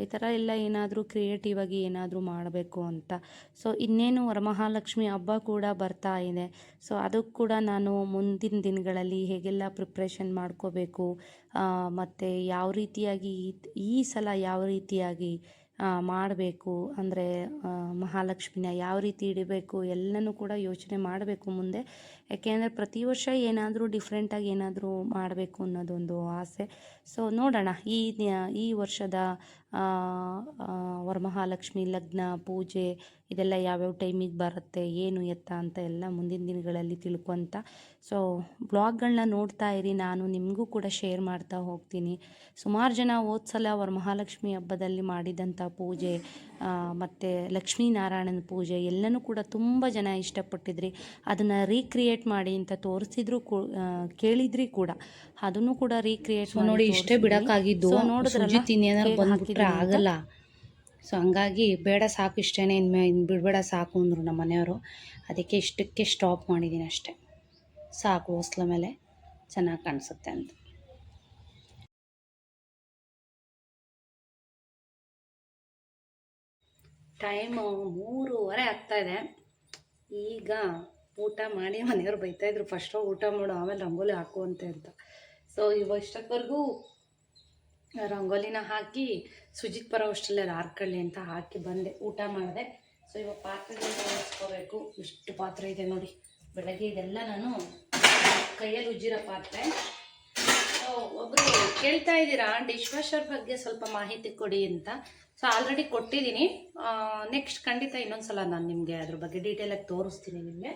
A: ಈ ಥರ ಎಲ್ಲ ಏನಾದರೂ ಕ್ರಿಯೇಟಿವ್ ಆಗಿ ಏನಾದರೂ ಮಾಡಬೇಕು ಅಂತ. ಸೊ ಇನ್ನೇನು ವರಮಹಾಲಕ್ಷ್ಮಿ ಹಬ್ಬ ಕೂಡ ಬರ್ತಾ ಇದೆ. ಸೊ ಅದಕ್ಕೆ ಕೂಡ ನಾನು ಮುಂದಿನ ದಿನಗಳಲ್ಲಿ ಹೇಗೆಲ್ಲ ಪ್ರಿಪ್ರೇಷನ್ ಮಾಡ್ಕೋಬೇಕು, ಮತ್ತು ಯಾವ ರೀತಿಯಾಗಿ ಈ ಸಲ ಯಾವ ರೀತಿಯಾಗಿ ಮಾಡಬೇಕು ಅಂದರೆ ಮಹಾಲಕ್ಷ್ಮಿನ ಯಾವ ರೀತಿ ಇಡಬೇಕು ಎಲ್ಲನೂ ಕೂಡ ಯೋಚನೆ ಮಾಡಬೇಕು ಮುಂದೆ. ಯಾಕೆಂದರೆ ಪ್ರತಿ ವರ್ಷ ಏನಾದರೂ ಡಿಫ್ರೆಂಟಾಗಿ ಏನಾದರೂ ಮಾಡಬೇಕು ಅನ್ನೋದೊಂದು ಆಸೆ. ಸೊ ನೋಡೋಣ ಈ ವರ್ಷದ ವರಮಹಾಲಕ್ಷ್ಮಿ ಲಗ್ನ ಪೂಜೆ ಇದೆಲ್ಲ ಯಾವ್ಯಾವ ಟೈಮಿಗೆ ಬರುತ್ತೆ ಏನು ಎತ್ತ ಅಂತ ಎಲ್ಲ ಮುಂದಿನ ದಿನಗಳಲ್ಲಿ ತಿಳ್ಕೊತ. ಸೊ ಬ್ಲಾಗ್ಗಳನ್ನ ನೋಡ್ತಾ ಇರಿ, ನಾನು ನಿಮಗೂ ಕೂಡ ಶೇರ್ ಮಾಡ್ತಾ ಹೋಗ್ತೀನಿ. ಸುಮಾರು ಜನ ಹೋದ್ಸಲ ವರಮಹಾಲಕ್ಷ್ಮಿ ಹಬ್ಬದಲ್ಲಿ ಮಾಡಿದಂಥ ಪೂಜೆ ಮತ್ತು ಲಕ್ಷ್ಮೀನಾರಾಯಣನ ಪೂಜೆ ಎಲ್ಲನೂ ಕೂಡ ತುಂಬ ಜನ ಇಷ್ಟಪಟ್ಟಿದ್ರಿ. ಅದನ್ನು ರೀಕ್ರಿಯೇಟ್ ಮಾಡಿ ಅಂತ ತೋರಿಸಿದ್ರು ಕೇಳಿದ್ರಿ ಕೂಡ, ಅದನ್ನು ಕೂಡ ರೀಕ್ರಿಯೇಟ್
B: ನೋಡಿ. ಇಷ್ಟೇ ಬಿಡೋಕ್ಕಾಗಿದ್ದು, ಬಂದ್ಬಿಟ್ರೆ ಆಗಲ್ಲ. ಸೊ ಹಂಗಾಗಿ ಬೇಡ ಸಾಕು ಇಷ್ಟೇ, ಇನ್ನು ಬಿಡಬೇಡ ಸಾಕು ಅಂದರು ನಮ್ಮ ಮನೆಯವರು. ಅದಕ್ಕೆ ಇಷ್ಟಕ್ಕೆ ಸ್ಟಾಪ್ ಮಾಡಿದ್ದೀನಿ ಅಷ್ಟೇ. ಸಾಕು, ಹೊಸ್ಲ ಮೇಲೆ ಚೆನ್ನಾಗಿ ಕಾಣಿಸುತ್ತೆ ಅಂತ.
A: ಟೈಮು 3:30 ಆಗ್ತಾಯಿದೆ. ಈಗ ಊಟ ಮಾಡಿ ಮನೆಯವ್ರು ಬೈತಾಯಿದ್ರು, ಫಸ್ಟ್ ಊಟ ಮಾಡು ಆಮೇಲೆ ರಂಗೋಲಿ ಹಾಕುವಂತೆ ಅಂತ. ಸೊ ಇಷ್ಟೊತ್ತವರೆಗೂ ರಂಗೋಲಿನ ಹಾಕಿ ಸುಜಿತ್ ಪರ ಅಷ್ಟಲ್ಲೇ ಅದು ಹಾರ್ಕೊಳ್ಳಿ ಅಂತ ಹಾಕಿ ಬಂದೆ, ಊಟ ಮಾಡಿದೆ. ಸೊ ಇವಾಗ ಪಾತ್ರೆಗಳನ್ನ ಒರೆಸ್ಕೋಬೇಕು. ಇಷ್ಟು ಪಾತ್ರೆ ಇದೆ ನೋಡಿ, ಬೆಳಗ್ಗೆ ಇದೆಲ್ಲ ನಾನು ಕೈಯಲ್ಲಿ ಉಜ್ಜಿರೋ ಪಾತ್ರೆ. ಸೊ ಒಬ್ಬರು ಕೇಳ್ತಾ ಇದ್ದೀರಾ ಡಿಶ್ ವಾಷರ್ ಬಗ್ಗೆ ಸ್ವಲ್ಪ ಮಾಹಿತಿ ಕೊಡಿ ಅಂತ. ಸೊ ಆಲ್ರೆಡಿ ಕೊಟ್ಟಿದ್ದೀನಿ. ನೆಕ್ಸ್ಟ್ ಖಂಡಿತ ಇನ್ನೊಂದು ಸಲ ನಾನು ನಿಮಗೆ ಅದ್ರ ಬಗ್ಗೆ ಡೀಟೇಲಾಗಿ ತೋರಿಸ್ತೀನಿ ನಿಮಗೆ.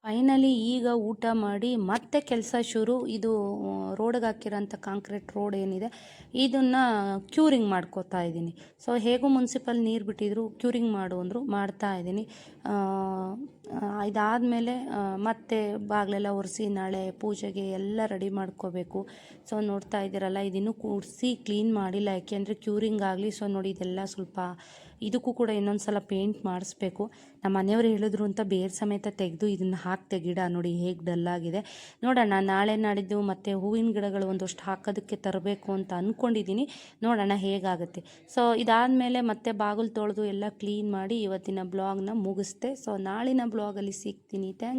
A: ಫೈನಲಿ ಈಗ ಊಟ ಮಾಡಿ ಮತ್ತೆ ಕೆಲಸ ಶುರು. ಇದು ರೋಡ್ಗೆ ಹಾಕಿರೋಂಥ ಕಾಂಕ್ರೀಟ್ ರೋಡ್ ಏನಿದೆ ಇದನ್ನು ಕ್ಯೂರಿಂಗ್ ಮಾಡ್ಕೋತಾ ಇದ್ದೀನಿ. ಸೊ ಹೇಗೂ ಮುನ್ಸಿಪಲ್ ನೀರು ಬಿಟ್ಟಿದ್ರು, ಕ್ಯೂರಿಂಗ್ ಮಾಡು ಅಂದರು, ಮಾಡ್ತಾ ಇದ್ದೀನಿ. ಇದಾದಮೇಲೆ ಮತ್ತೆ ಬಾಗಿಲೆಲ್ಲ ಒರೆಸಿ ನಾಳೆ ಪೂಜೆಗೆ ಎಲ್ಲ ರೆಡಿ ಮಾಡ್ಕೋಬೇಕು. ಸೊ ನೋಡ್ತಾ ಇದ್ದೀರಲ್ಲ, ಇದನ್ನು ಕೂಡಿಸಿ ಕ್ಲೀನ್ ಮಾಡಿಲ್ಲ, ಯಾಕೆಂದರೆ ಕ್ಯೂರಿಂಗ್ ಆಗಲಿ. ಸೊ ನೋಡಿ, ಇದೆಲ್ಲ ಸ್ವಲ್ಪ ಇದಕ್ಕೂ ಕೂಡ ಇನ್ನೊಂದು ಸಲ ಪೇಂಟ್ ಮಾಡಿಸ್ಬೇಕು. ನಮ್ಮ ಮನೆಯವರು ಹೇಳಿದ್ರು ಅಂತ ಬೇರೆ ಸಮೇತ ತೆಗೆದು ಇದನ್ನು ಹಾಕ್ತೆ. ಗಿಡ ನೋಡಿ ಹೇಗೆ ಡಲ್ಲಾಗಿದೆ. ನೋಡೋಣ, ನಾಳೆ ನಾಡಿದ್ದು ಮತ್ತು ಹೂವಿನ ಗಿಡಗಳು ಒಂದಷ್ಟು ಹಾಕೋದಕ್ಕೆ ತರಬೇಕು ಅಂತ ಅಂದ್ಕೊಂಡಿದ್ದೀನಿ. ನೋಡೋಣ ಹೇಗಾಗುತ್ತೆ. ಸೊ ಇದಾದಮೇಲೆ ಮತ್ತೆ ಬಾಗಿಲು ತೊಳೆದು ಎಲ್ಲ ಕ್ಲೀನ್ ಮಾಡಿ ಇವತ್ತಿನ ಬ್ಲಾಗ್ನ ಮುಗಿಸ್ದೆ. ಸೊ ನಾಳಿನ ಬ್ಲಾಗಲ್ಲಿ ಸಿಗ್ತೀನಿ. ಥ್ಯಾಂಕ್